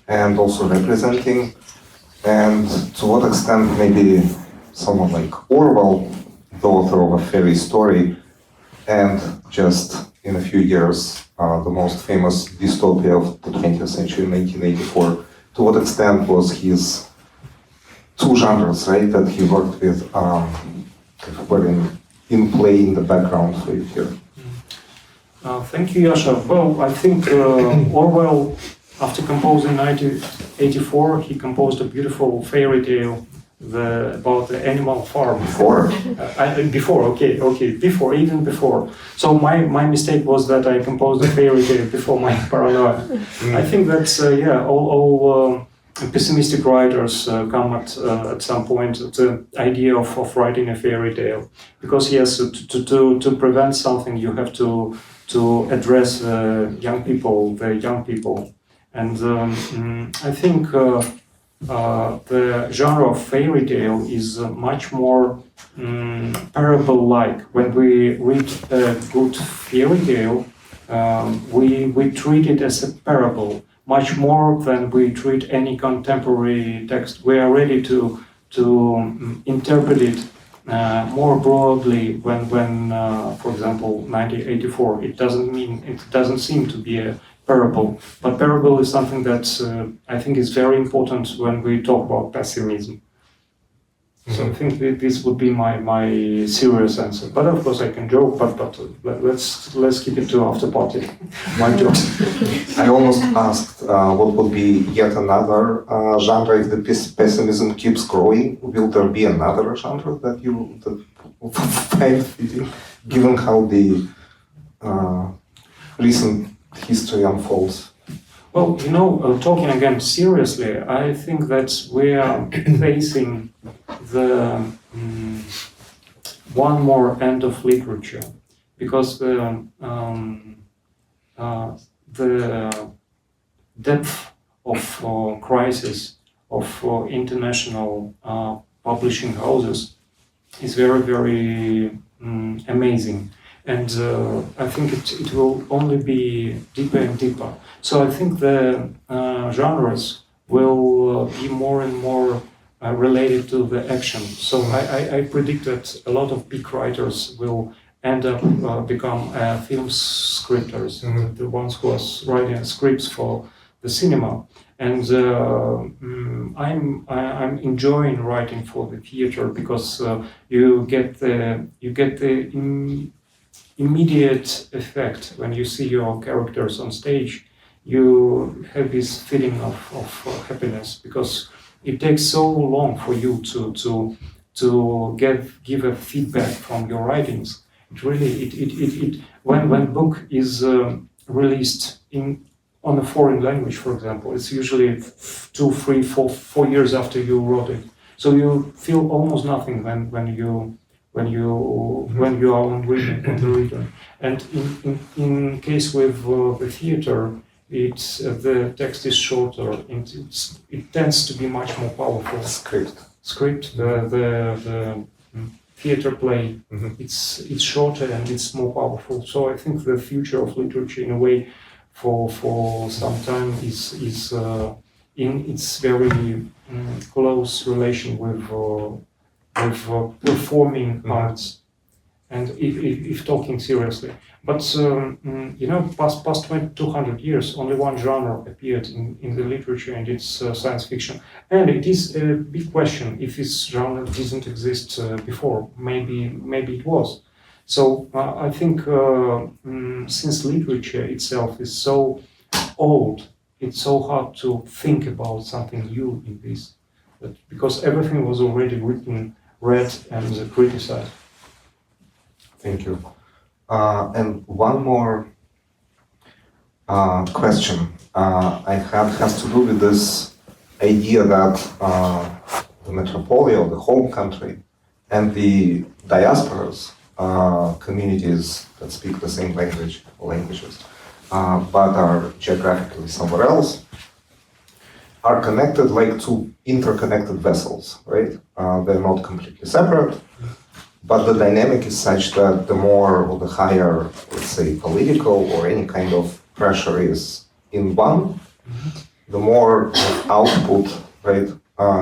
and also representing? And to what extent maybe someone like Orwell, the author of a fairy story, and just in a few years, the most famous dystopia of the 20th century, 1984, to what extent was his two genres, right, that he worked with, were in play in the background for you here? Thank you, Yasha. Well, I think Orwell, after composing 1984, he composed a beautiful fairy tale about the animal farm. Before? Even before. So my mistake was that I composed a fairy tale before my Paranoia. I think that's, all pessimistic writers come at some point to the idea of writing a fairy tale. Because yes, to prevent something, you have to address the young people. And I think the genre of fairy tale is much more parable-like. When we read a good fairy tale, we treat it as a parable, much more than we treat any contemporary text. We are ready to interpret it more broadly when for example, 1984. It doesn't seem to be a parable, but parable is something that I think is very important when we talk about pessimism. So I think this would be my serious answer. But of course I can joke, but let's keep it to after party. My joke. I almost asked what would be yet another genre if the pessimism keeps growing. Will there be another genre that you find fitting, given how the recent history unfolds? Well, talking again seriously, I think that we are facing the one more end of literature, because the depth of crisis of international publishing houses is very, very amazing. And I think it will only be deeper and deeper. So I think the genres will be more and more related to the action. So I predict that a lot of big writers will end up become film scripters, the ones who are writing scripts for the cinema. And I'm enjoying writing for the theater, because you get the immediate effect when you see your characters on stage. You have this feeling of happiness, because it takes so long for you to give a feedback from your writings. It really when book is released on a foreign language, for example, it's usually 2, 3, 4 years after you wrote it. So you feel almost nothing when when you are on the reader. And in case with the theater, the text is shorter and it tends to be much more powerful. Script, the theater play, it's shorter and it's more powerful. So I think the future of literature, in a way, for some time is in its very close relation with performing arts, and if talking seriously. But past 200 years, only one genre appeared in the literature, and it's science fiction. And it is a big question if this genre didn't exist before. Maybe it was. So I think since literature itself is so old, it's so hard to think about something new in this, because everything was already written, read, and criticized. Thank you. And one more question I have has to do with this idea that the metropolia, or the home country, and the diasporas, communities that speak the same languages, but are geographically somewhere else, are connected like two interconnected vessels, right? They're not completely separate, but the dynamic is such that the more or the higher, let's say, political or any kind of pressure is in one, the more output, right,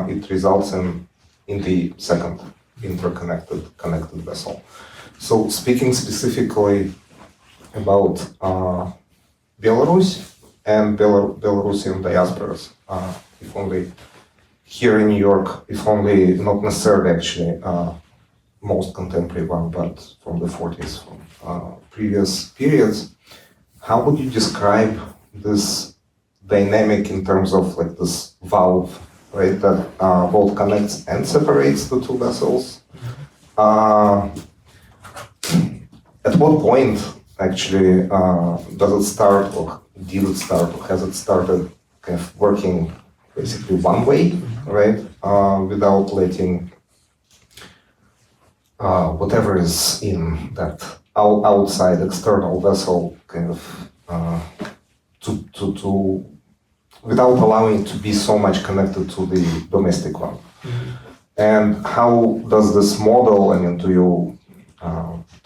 it results in the second connected vessel. So speaking specifically about Belarus and Belarusian diasporas, if only here in New York, if only not necessarily actually most contemporary one, but from the 40s, from previous periods, how would you describe this dynamic in terms of like this valve, right, that both connects and separates the two vessels? At what point actually does it start, or did it start, or has it started kind of working basically one way, right, without letting whatever is in that outside external vessel kind of without allowing it to be so much connected to the domestic one? And how does this model, I mean, to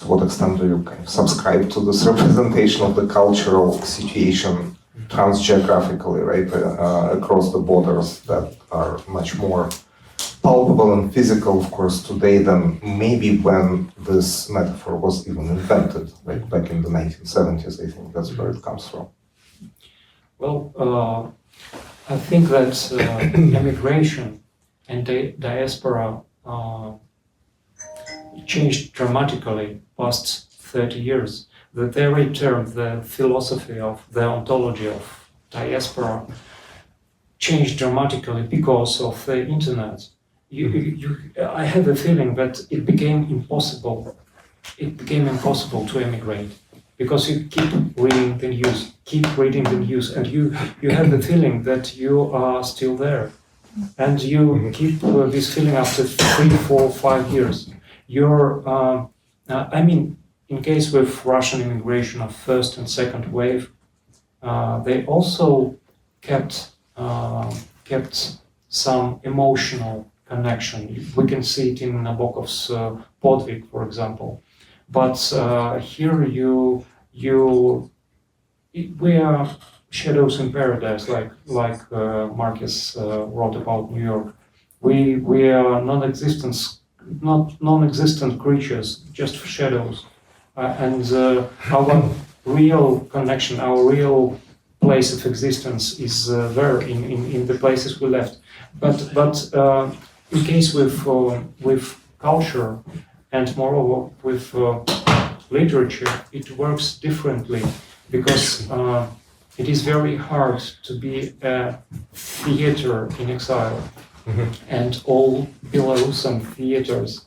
what extent do you kind of subscribe to this representation of the cultural situation transgeographically, right, across the borders that are much more palpable and physical, of course, today than maybe when this metaphor was even invented, like back in the 1970s? I think that's where it comes from. Well, I think that immigration and diaspora changed dramatically past 30 years. The very term, the philosophy of the ontology of diaspora changed dramatically because of the internet. I have a feeling that it became impossible. It became impossible to emigrate because you keep reading the news, and you have the feeling that you are still there, and you keep this feeling after 3, 4, 5 years. In case with Russian immigration of first and second wave, they also kept some emotional connection. We can see it in Nabokov's Podvig, for example. But here we are shadows in paradise, like Marquez wrote about New York. We are non-existent creatures, just shadows. And our real connection, our real place of existence is there in the places we left. But in case with culture, and moreover with literature, it works differently, because it is very hard to be a theater in exile. And all Belarusian theaters,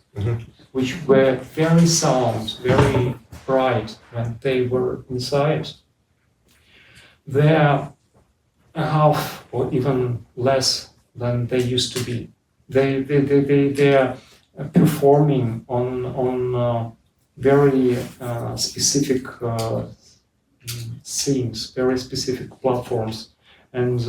which were very sound, very bright when they were inside, they're half or even less than they used to be. Their performing on very specific scenes, very specific platforms, and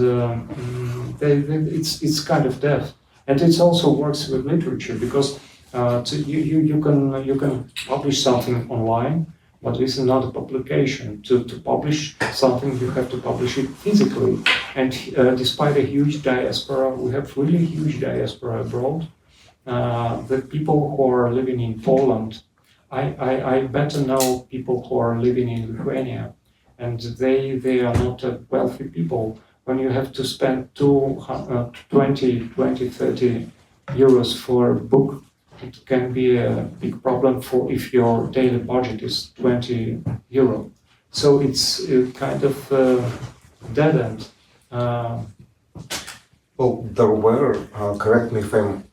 it's kind of deaf. And it also works with literature because you can publish something online, but this is not a publication. To publish something, you have to publish it physically. And despite a huge diaspora, we have really huge diaspora abroad. The people who are living in Poland, I better know people who are living in Lithuania, and they are not wealthy people. When you have to spend 20, 30 euros for a book, it can be a big problem for if your daily budget is 20 euro. So it's kind of dead end. Well, there were, correct me if I'm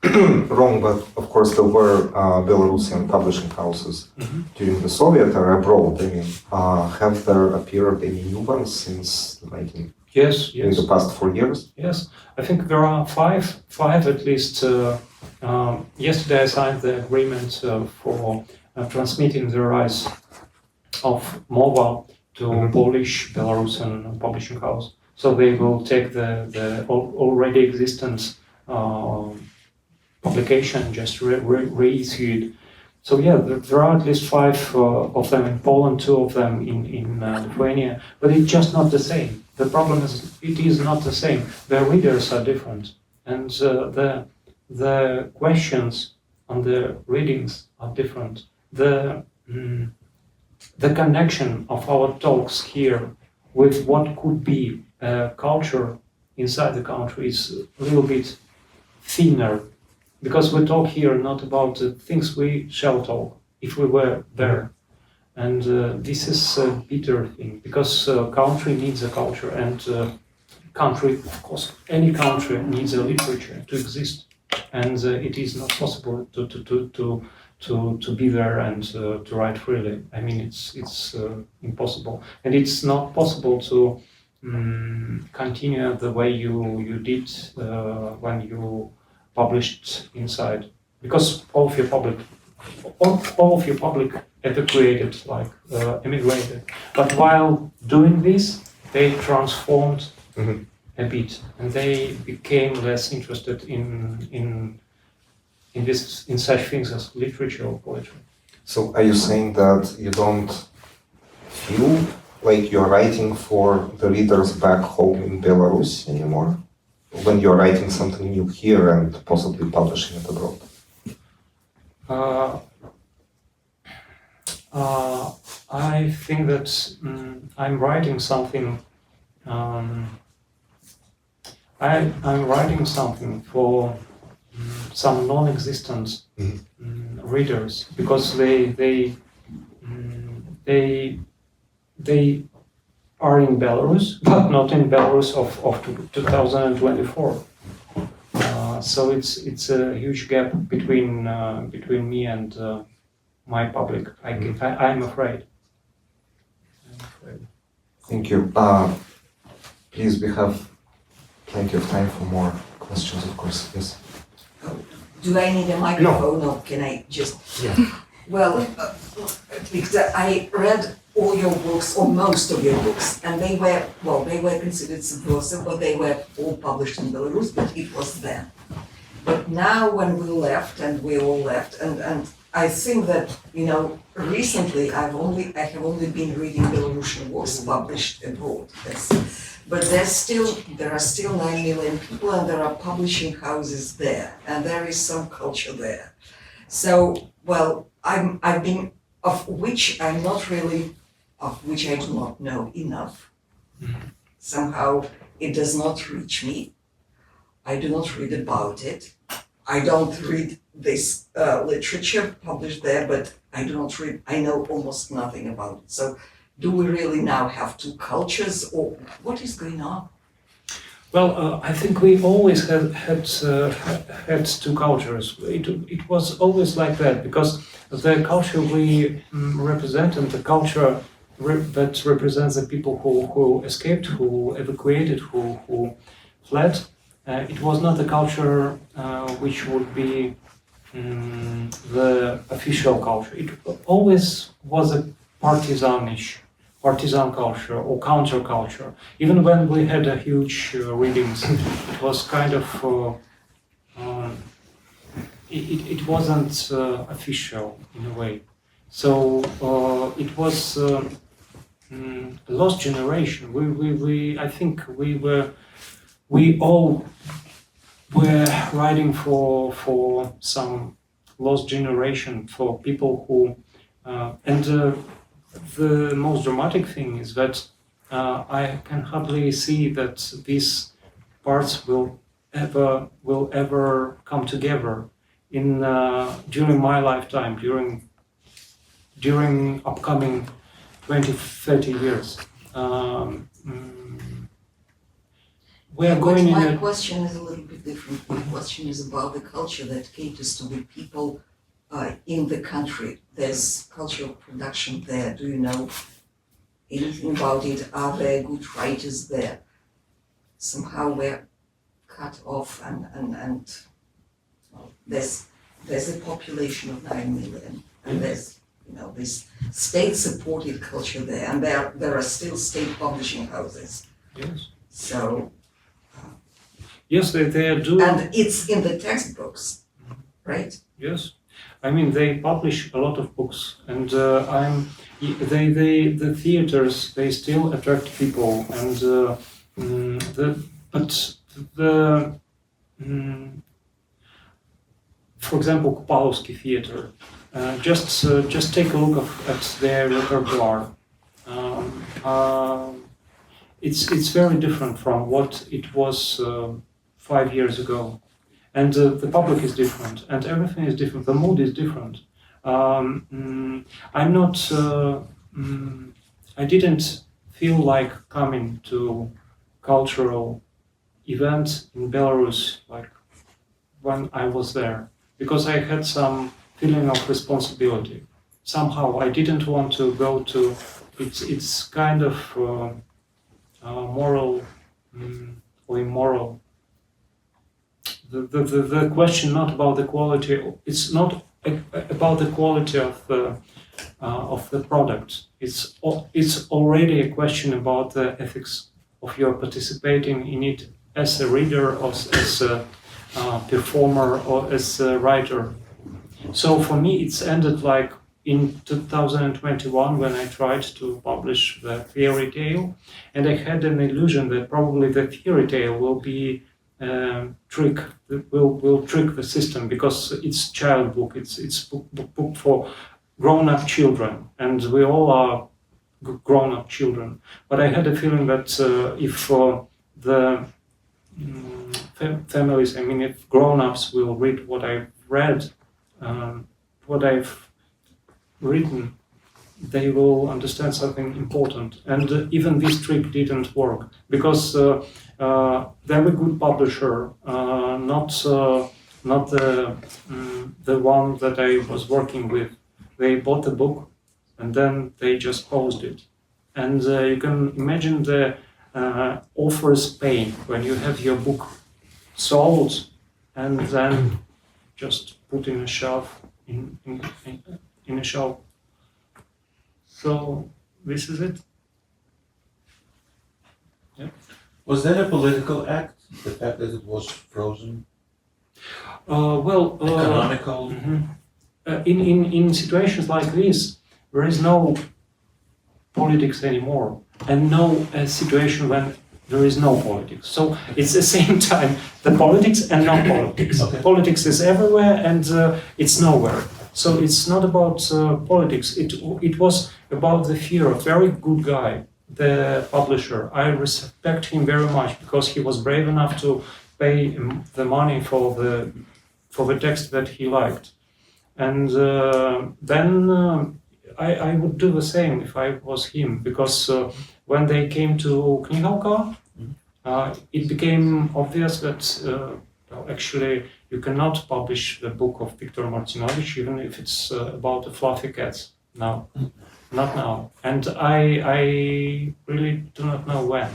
wrong, but of course there were Belarusian publishing houses during the Soviet era abroad. I mean, have there appeared any new ones since the 19? Yes. In the past 4 years? Yes, I think there are five at least. Yesterday I signed the agreement for transmitting the rights of Mova to Polish Belarusian publishing house. So they will take the already existent publication, just reissue it. So yeah, there are at least 5 of them in Poland, 2 of them in Lithuania, but it's just not the same. The problem is it is not the same. The readers are different, and the questions on the readings are different. The connection of our talks here with what could be culture inside the country is a little bit thinner, because we talk here not about the things we shall talk if we were there. And this is a bitter thing, because country needs a culture, and country, of course, any country needs a literature to exist, and it is not possible to be there and to write freely. I mean, it's impossible, and it's not possible to continue the way you did when you published inside, because all of your public evacuated, like emigrated. But while doing this, they transformed a bit, and they became less interested in such things as literature or poetry. So are you saying that you don't feel like you're writing for the readers back home in Belarus anymore, when you're writing something new here and possibly publishing it abroad? I think that I'm writing something. I'm writing something for some non-existent readers, because they are in Belarus, but not in Belarus of 2024. So it's a huge gap between me and my public. I'm afraid. Thank you. Please, we have plenty of time for more questions, of course. Yes. Do I need a microphone, or can I just? Yeah. Well, because I read all your books, or most of your books, and they were considered subversive, but they were all published in Belarus, but it was then. But now when we all left, and I think that, recently I have only been reading Belarusian works published abroad. But there are still 9 million people, and there are publishing houses there, and there is some culture there. So, I've been, of which I do not know enough. Somehow it does not reach me. I do not read about it. I don't read this literature published there, but I know almost nothing about it. So do we really now have 2 cultures, or what is going on? Well, I think we always had 2 cultures. It was always like that, because the culture we represent, and the culture that represents the people who escaped, who evacuated, who fled, it was not a culture which would be the official culture. It always was a partisan culture or counterculture. Even when we had a huge readings, it was kind of it wasn't official in a way. So it was a lost generation. I think we all were writing for some lost generation, for people who and the most dramatic thing is that I can hardly see that these parts will ever come together in during my lifetime, during upcoming 20-30 years. We are going my in a question is a little bit different. My question is about the culture that caters to the people in the country. There's cultural production there. Do you know anything about it? Are there good writers there? Somehow we're cut off, and well, there's a population of 9 million, and there's this state-supported culture there, and there are still state publishing houses. yes. So. Yes, they do. And it's in the textbooks, right? Yes, I mean they publish a lot of books, and the theaters they still attract people, and for example, Kupalovsky Theater. Just take a look at their repertoire. It's very different from what it was 5 years ago, and the public is different, and everything is different. The mood is different. I'm not. I didn't feel like coming to cultural events in Belarus like when I was there, because I had some feeling of responsibility. Somehow I didn't want to go to. It's kind of moral or immoral. The question not about the quality. It's not about the quality of the product. It's already a question about the ethics of your participating in it as a reader, or as a performer, or as a writer. So for me, it's ended like in 2021 when I tried to publish the fairy tale, and I had an illusion that probably the fairy tale will be will trick the system, because it's child book, it's book for grown-up children, and we all are grown-up children. But I had a feeling that if the families, I mean, if grown-ups will read what I've read, what I've written, they will understand something important. And even this trick didn't work, because they're a good publisher, not the one that I was working with. They bought the book and then they just posed it. And you can imagine the author's pain when you have your book sold and then just put in a shelf, in a shelf. So this is it. Yeah. Was that a political act? The fact that it was frozen? Economical. Economical? In situations like this, there is no politics anymore, and no situation when there is no politics. So it's the same time the politics and non-politics. Okay. Politics is everywhere, and it's nowhere. So it's not about politics. It was about the fear. A very good guy, the publisher. I respect him very much because he was brave enough to pay the money for the text that he liked. And then I would do the same if I was him, because when they came to Knihovka, it became obvious that actually you cannot publish the book of Victor Martinovich, even if it's about the fluffy cats. No, not now. And I really do not know when.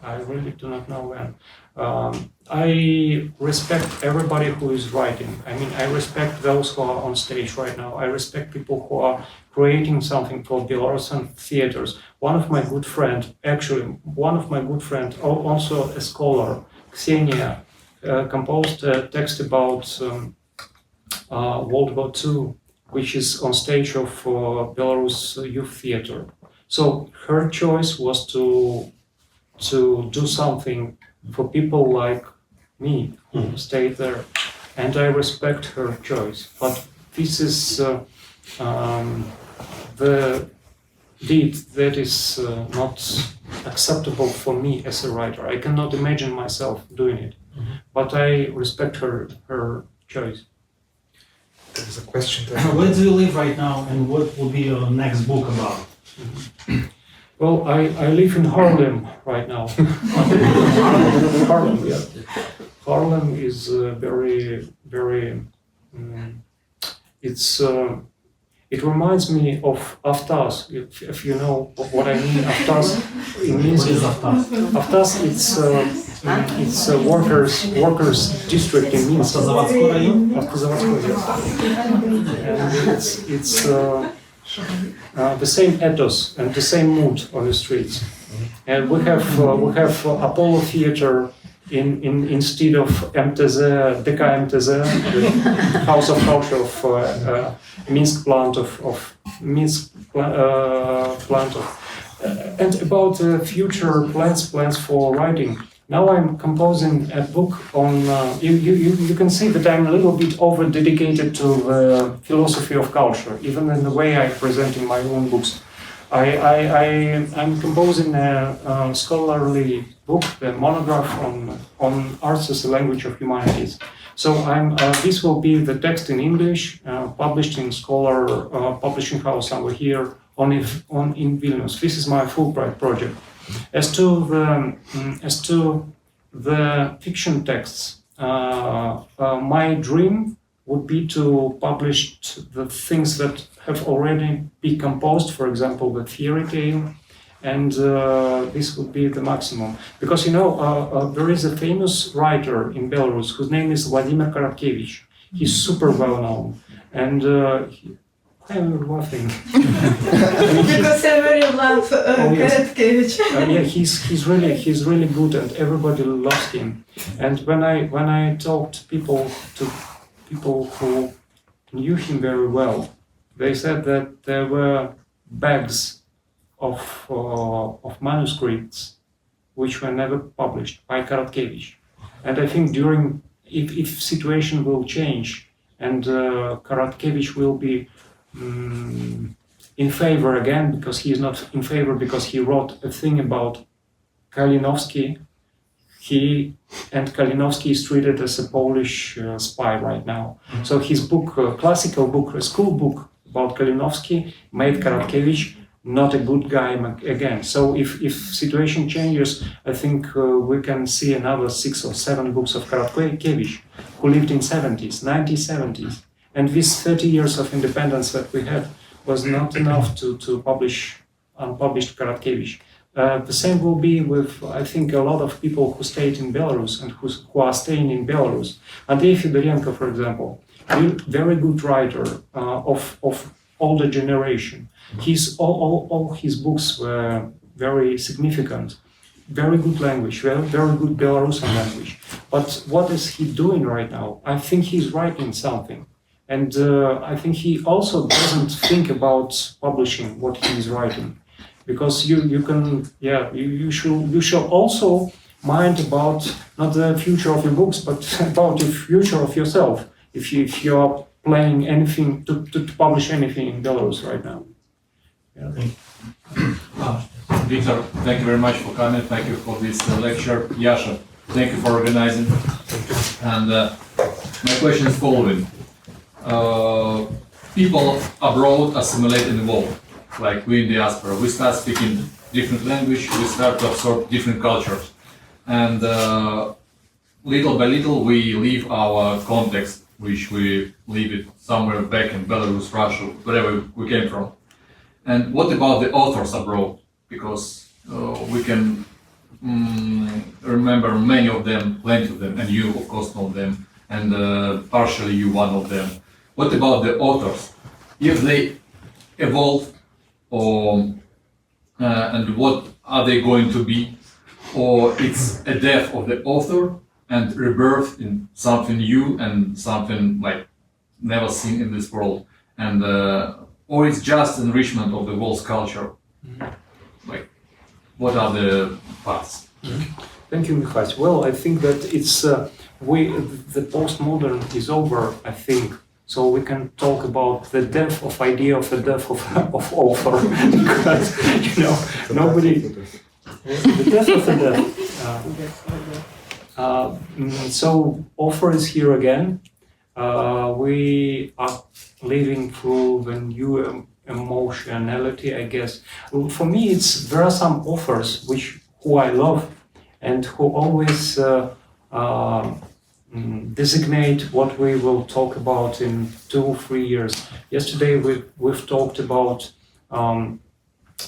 I really do not know when. I respect everybody who is writing. I mean, I respect those who are on stage right now. I respect people who are creating something for Belarusian theaters. One of my good friends, also a scholar, Ksenia, composed a text about World War II, which is on stage of Belarus Youth Theater. So her choice was to do something for people like me who stayed there, and I respect her choice. But this is the deed that is not acceptable for me as a writer. I cannot imagine myself doing it, but I respect her choice. There is a question there. Where do you live right now, and what will be your next book about? Well, I live in Haarlem right now. Haarlem, yeah. Haarlem is very. It reminds me of Aftas, if you know what I mean. Aftas, it means What is Aftas? Aftas. It's a workers district in Minsk. Автозаводской район? Автозаводской, yes. And it's the same ethos and the same mood on the streets. And we have Apollo Theater instead of MTZ, DK-MTZ, the House of Culture of Minsk plant of and about future plans for writing. Now I'm composing a book on. You can see that I'm a little bit over dedicated to the philosophy of culture, even in the way I present in my own books. I'm composing a scholarly book, a monograph on arts as a language of humanities. So this will be the text in English, published in Scholar Publishing House somewhere here in Vilnius. This is my Fulbright project. As to the fiction texts, my dream would be to publish the things that have already been composed, for example, the fairy tale, and this would be the maximum. Because, there is a famous writer in Belarus whose name is Vladimir Karatkevich. He's super well known, and I'm laughing. Because I very love Karatkevich. Yeah, he's really good, and everybody loves him. And when I talked to people who knew him very well, they said that there were bags of manuscripts which were never published by Karatkevich. And I think if situation will change and Karatkevich will be in favor again, because he is not in favor because he wrote a thing about Kalinowski. Kalinowski is treated as a Polish spy right now. Mm-hmm. So his book, classical book, a school book about Kalinowski, made Karatkevich not a good guy again. So if situation changes, I think we can see another 6 or 7 books of Karatkevich, who lived in 1970s. And this 30 years of independence that we had was not enough to publish unpublished Karatkevich. The same will be with, I think, a lot of people who stayed in Belarus and who are staying in Belarus. Andrei Fedorenko, for example, very good writer of older generation. All his books were very significant, very good language, very good Belarusian language. But what is he doing right now? I think he's writing something. And I think he also doesn't think about publishing what he is writing. Because you should also mind about not the future of your books, but about the future of yourself. If you are planning anything to publish anything in Belarus right now. Yeah. Victor, thank you very much for coming. Thank you for this lecture. Yasha, thank you for organizing. And my question is following. People abroad assimilate and evolve. Like we in diaspora, we start speaking different language, we start to absorb different cultures. And little by little we leave our context, which we leave it somewhere back in Belarus, Russia, wherever we came from. And what about the authors abroad? Because we can remember many of them, plenty of them, and you of course know them, and partially you one of them. What about the authors? If they evolve, or and what are they going to be? Or it's a death of the author and rebirth in something new and something like never seen in this world, and or it's just enrichment of the world's culture. Like, what are the paths? Thank you, Mikhais. Well, I think that it's the postmodern is over, I think. So we can talk about the death of idea of the death of author, because nobody. The death of the death. So author is here again. We are living through the new emotionality, I guess. For me, there are some authors who I love and who always designate what we will talk about in 2 or 3 years. Yesterday we've talked about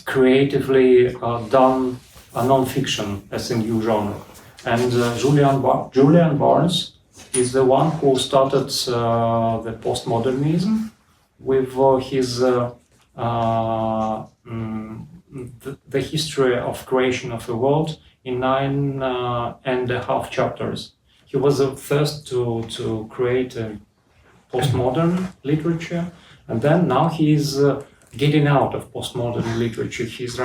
creatively done non-fiction as a new genre, and Julian Barnes is the one who started the postmodernism with his the history of creation of the world in 9.5 chapters. He was the first to create a postmodern literature, and then now he is getting out of postmodern literature. He's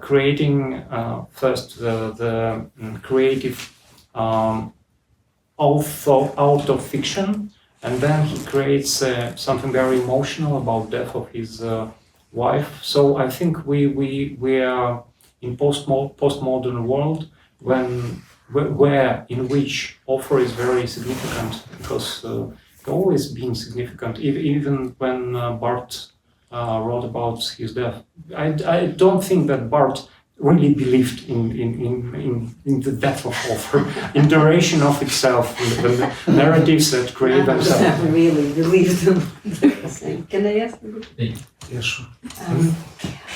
creating first the creative out of fiction, and then he creates something very emotional about death of his wife. So I think we are in postmodern world where in which author is very significant, because always been significant. Even when Barth wrote about his death, I don't think that Barth really believed in the death of author, in duration of itself, the narratives that create themselves. I never really believed them. Can I ask you? Yeah, sure.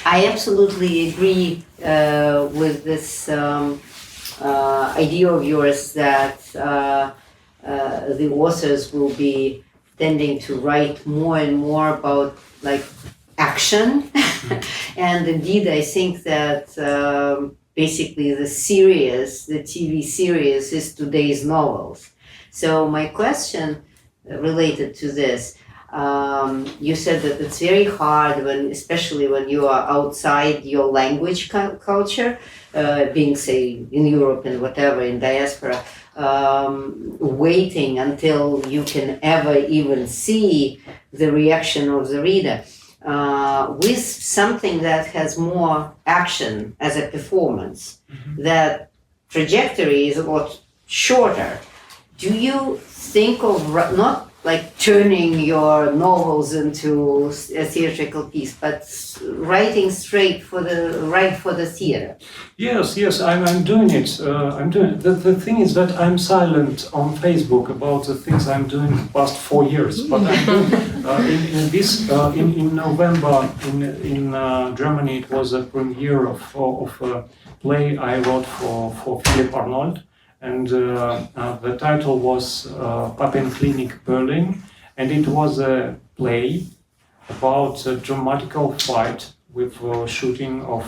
I absolutely agree with this idea of yours that the authors will be tending to write more and more about like action. And indeed, I think that basically the TV series is today's novels. So my question related to this, you said that it's very hard especially when you are outside your language culture, being say in Europe and whatever, in diaspora, waiting until you can ever even see the reaction of the reader. With something that has more action as a performance, that trajectory is a lot shorter. Do you think of not like turning your novels into a theatrical piece, but writing straight for the theater? Yes, I'm doing it. I'm doing it. The thing is that I'm silent on Facebook about the things I'm doing the past 4 years. But I'm doing, in November in Germany, it was a premiere of a play I wrote for Philip Arnold. And the title was Papienklinik Berlin, and it was a play about a dramatical fight with shooting of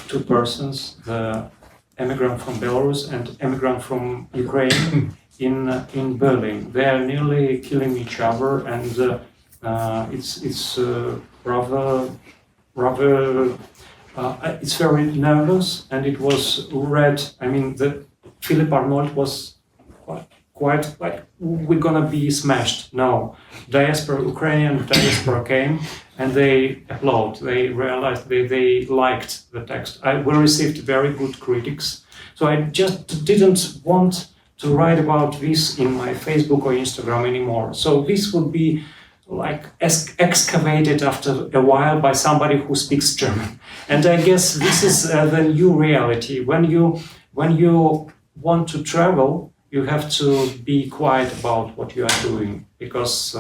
2 persons, the immigrant from Belarus and immigrant from Ukraine in Berlin. They are nearly killing each other, and it's rather. It's very nervous, and it was read. I mean, Philip Arnold was quite like, we're gonna be smashed. No, Ukrainian diaspora came, and they applauded. They realized they liked the text. We received very good critics. So I just didn't want to write about this in my Facebook or Instagram anymore. So this would be like excavated after a while by somebody who speaks German. And I guess this is the new reality. When you want to travel, you have to be quiet about what you are doing, because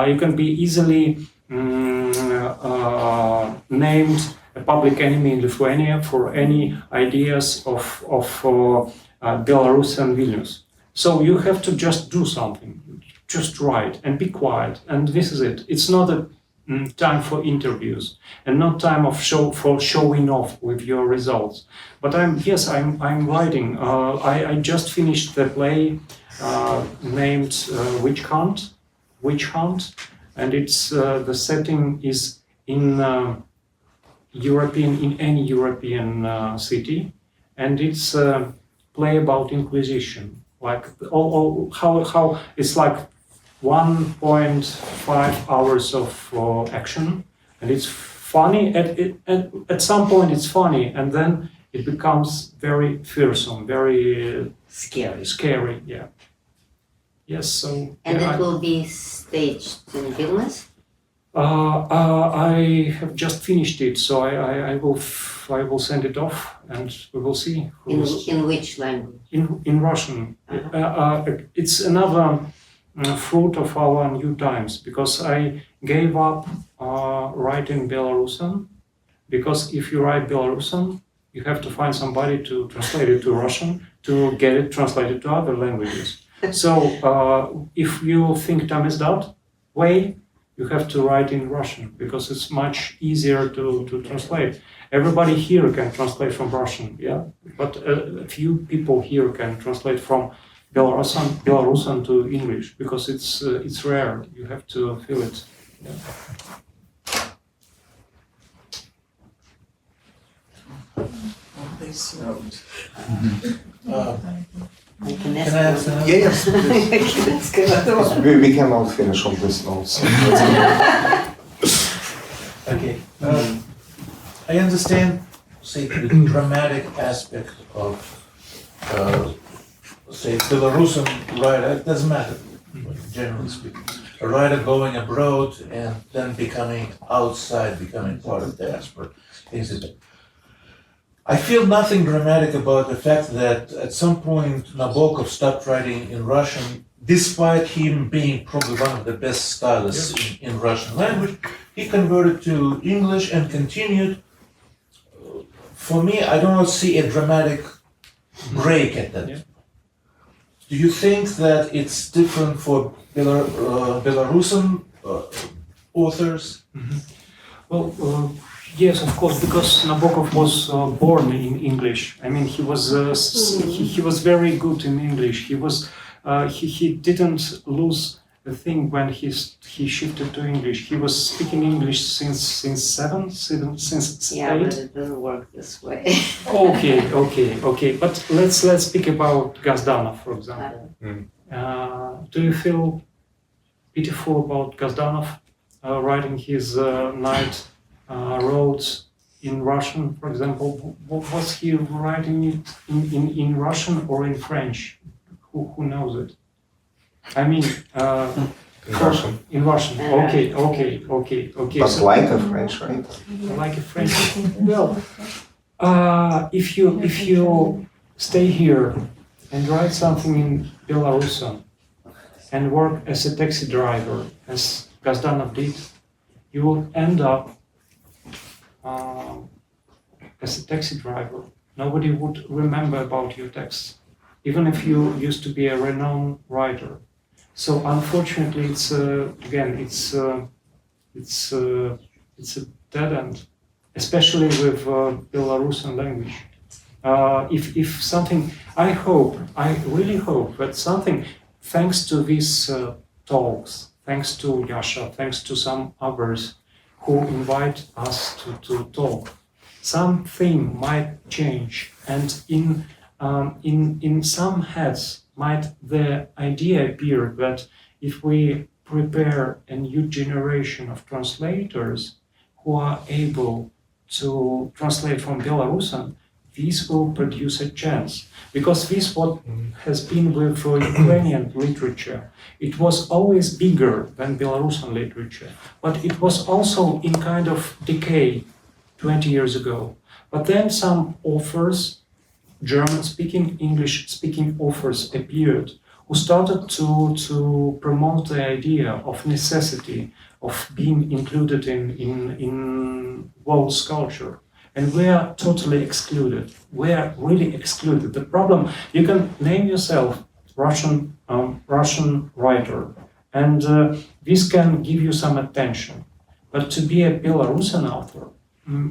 you can be easily named a public enemy in Lithuania for any ideas of Belarusian Vilnius. So you have to just do something, just write and be quiet, and this is it. It's not a time for interviews and not time of showing off with your results. But I'm writing. I just finished the play named Witch Hunt, and it's the setting is in any European city, and it's a play about Inquisition. Like how it's like 1.5 hours of action, and it's funny. At some point it's funny, and then it becomes very fearsome, very scary. Yeah. Yes. So. And yeah, it will be staged in Vilnius? I have just finished it, so I will send it off, and we will see. In which language? In Russian. It's another fruit of our new times, because I gave up writing Belarusian, because if you write Belarusian, you have to find somebody to translate it to Russian to get it translated to other languages. So if you think time is that way, you have to write in Russian, because it's much easier to translate. Everybody here can translate from Russian, yeah, but a few people here can translate from Belarusian to English, because it's rare. You have to feel it. Yeah. On this note. Can Can I ask another? Yes, we cannot finish on this note. So Okay. I understand, say, the dramatic aspect of, say, Belarusian writer. It doesn't matter, generally speaking. A writer going abroad and then becoming outside, becoming part of diaspora, things like that. I feel nothing dramatic about the fact that at some point Nabokov stopped writing in Russian, despite him being probably one of the best stylists in Russian language. He converted to English and continued. For me, I do not see a dramatic break at that. Yeah. Do you think that it's different for Belarusian authors? Well, yes, of course, because Nabokov was born in English. I mean, he was very good in English. He didn't lose a thing when he shifted to English. He was speaking English since Yeah, eight. but it doesn't work this way. Okay. But let's speak about Gazdanov, for example. Do you feel pitiful about Gazdanov writing his night roads in Russian, for example? Was he writing it in Russian or in French? Who knows it? I mean, in Russian. In Russian. Okay. But So, like a French, right? like a French. Well, if you stay here and write something in Belarusian and work as a taxi driver, as Gazdanov did, you will end up as a taxi driver. Nobody would remember about your text, even if you used to be a renowned writer. So unfortunately, it's a dead end, especially with Belarusian language. If something, I really hope that something, thanks to these talks, thanks to Yasha, thanks to some others who invite us to talk, something might change, and in some heads might the idea appear that if we prepare a new generation of translators who are able to translate from Belarusian, this will produce a chance. Because this what has been with Ukrainian literature. It was always bigger than Belarusian literature, but it was also in kind of decay 20 years ago. But then some authors, German-speaking, English-speaking authors appeared who started to promote the idea of necessity of being included in world's culture. And we are totally excluded. We are really excluded. The problem, you can name yourself Russian writer, and this can give you some attention. But to be a Belarusian author,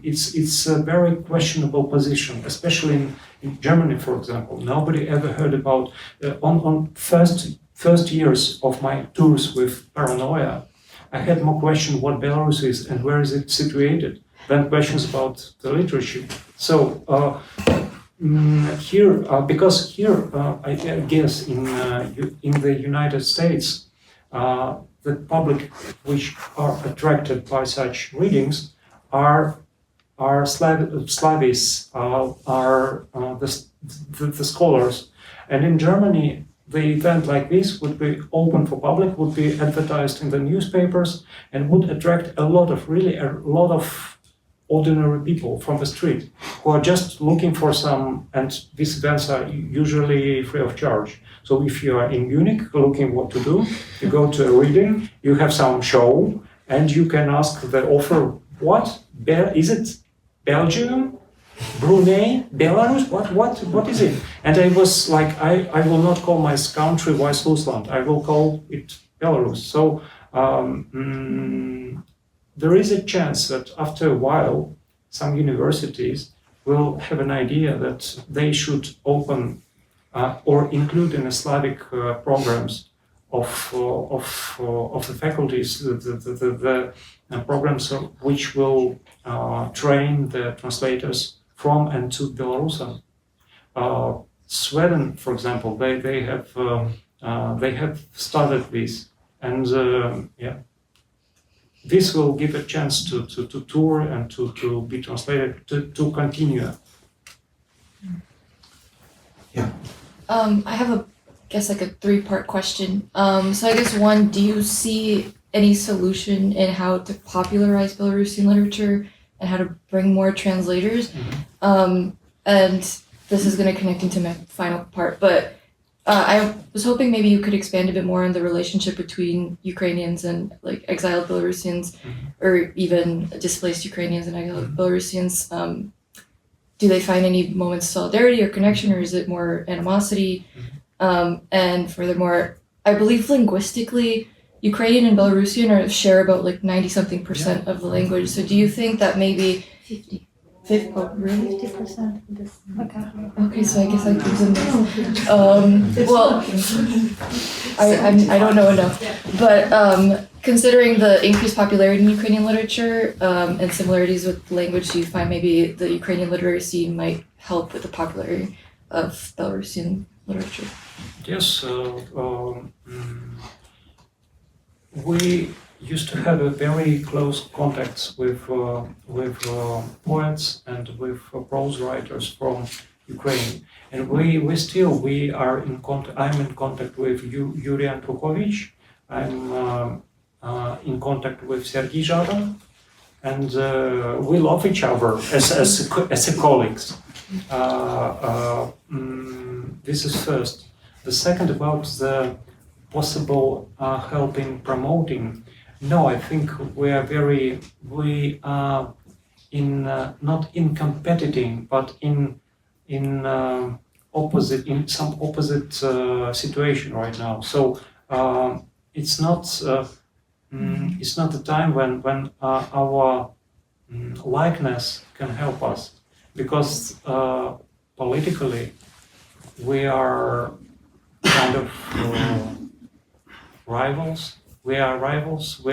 it's a very questionable position, especially in Germany, for example. Nobody ever heard about, on first years of my tours with Paranoia, I had more questions what Belarus is and where is it situated than questions about the literature. So because here, I guess in the United States, the public which are attracted by such readings are Slavics, are the scholars, and in Germany the event like this would be open for public, would be advertised in the newspapers, and would attract a lot of ordinary people from the street who are just looking for some, and these events are usually free of charge. So if you are in Munich looking what to do, you go to a reading, you have some show, and you can ask the author, what? Is it Belgium? Brunei? Belarus? What is it? And I was like, I will not call my country Weißrussland, I will call it Belarus. So there is a chance that after a while, some universities will have an idea that they should open or include in the Slavic programs of the faculties the programs which will train the translators from and to Belarusian. Sweden, for example, they have started this, and this will give a chance to tour and to be translated, to continue. Yeah. I have a three-part question. So I guess one, do you see any solution in how to popularize Belarusian literature and how to bring more translators? Mm-hmm. And this is going to connect into my final part, but I was hoping maybe you could expand a bit more on the relationship between Ukrainians and like exiled Belarusians, or even displaced Ukrainians and exiled Belarusians. Do they find any moments of solidarity or connection, or is it more animosity? And furthermore, I believe linguistically, Ukrainian and Belarusian share about like 90-something% of the language. So do you think that maybe 50? Oh, really? 50% of this. Okay, so I guess I do the mix. Well, I don't know enough, but considering the increased popularity in Ukrainian literature and similarities with language, do you find maybe the Ukrainian literary scene might help with the popularity of Belarusian literature? Yes, we used to have a very close contacts with poets and with prose writers from Ukraine, and we are in contact. I'm in contact with Yuri Andrukovich. I'm in contact with Sergei Zhada, and we love each other as colleagues. This is first. The second, about the possible help in promoting. No, I think we are in not in competing, but in some opposite situation right now. So it's not the time when our likeness can help us, because politically we are kind of rivals. We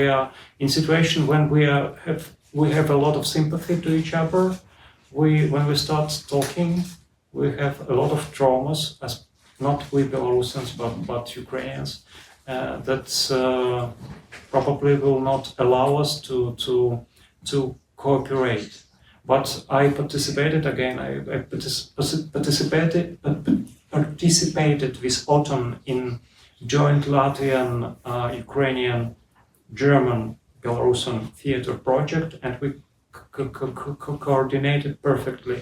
are in situation when we have a lot of sympathy to each other. When we start talking, we have a lot of traumas, as not with Belarusians but Ukrainians, that probably will not allow us to cooperate. But I participated again. I participated this autumn in joint Latvian, Ukrainian, German, Belarusian theater project, and we coordinated perfectly.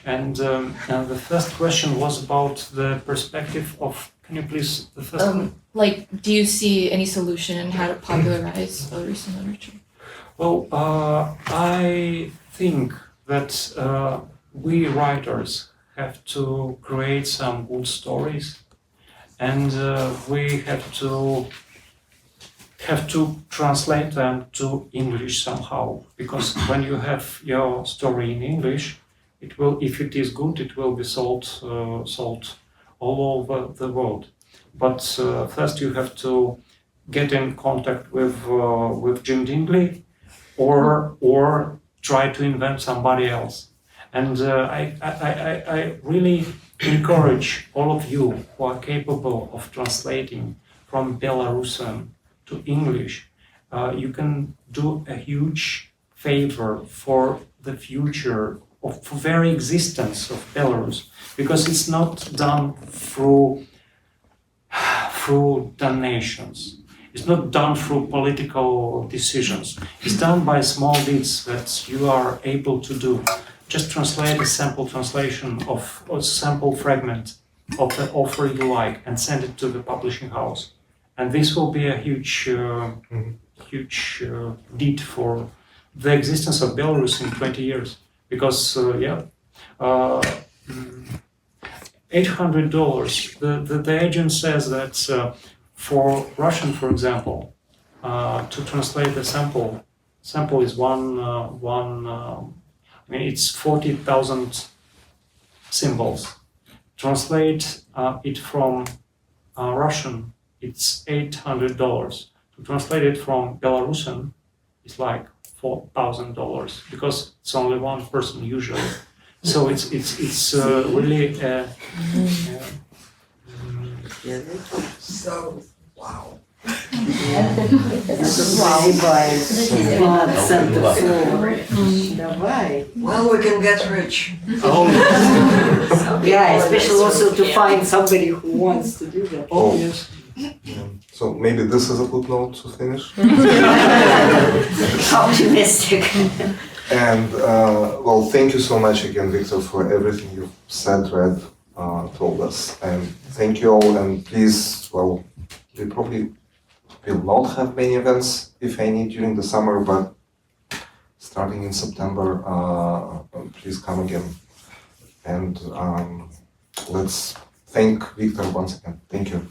And the first question was about the perspective of. Can you please the first one? Like, do you see any solution in how to popularize Belarusian literature? Well, I think that we writers have to create some good stories, and we have to translate them to English somehow. Because when you have your story in English, it will, if it is good, it will be sold all over the world. But first you have to get in contact with Jim Dingley, or try to invent somebody else. And I really encourage all of you who are capable of translating from Belarusian to English. You can do a huge favor for the future of the very existence of Belarus, because it's not done through donations. It's not done through political decisions. It's done by small deeds that you are able to do. Just translate a sample translation of a sample fragment of the author you like and send it to the publishing house. And this will be a huge deed for the existence of Belarus in 20 years. Because, $800. The agent says that for Russian, for example, to translate the sample is it's 40,000 symbols. Translate it from Russian, it's $800. To translate it from Belarusian, it's like $4,000 because it's only one person usually. So it's really So, wow. Well, we can get rich. Yeah, especially also to find somebody who wants to do that. Oh, yes. So maybe this is a good note to finish. Optimistic. And well, thank you so much again, Victor, for everything you've said, read, told us. And thank you all. And please, well, we probably will not have many events, if any, during the summer, but starting in September, please come again. And let's thank Victor once again. Thank you.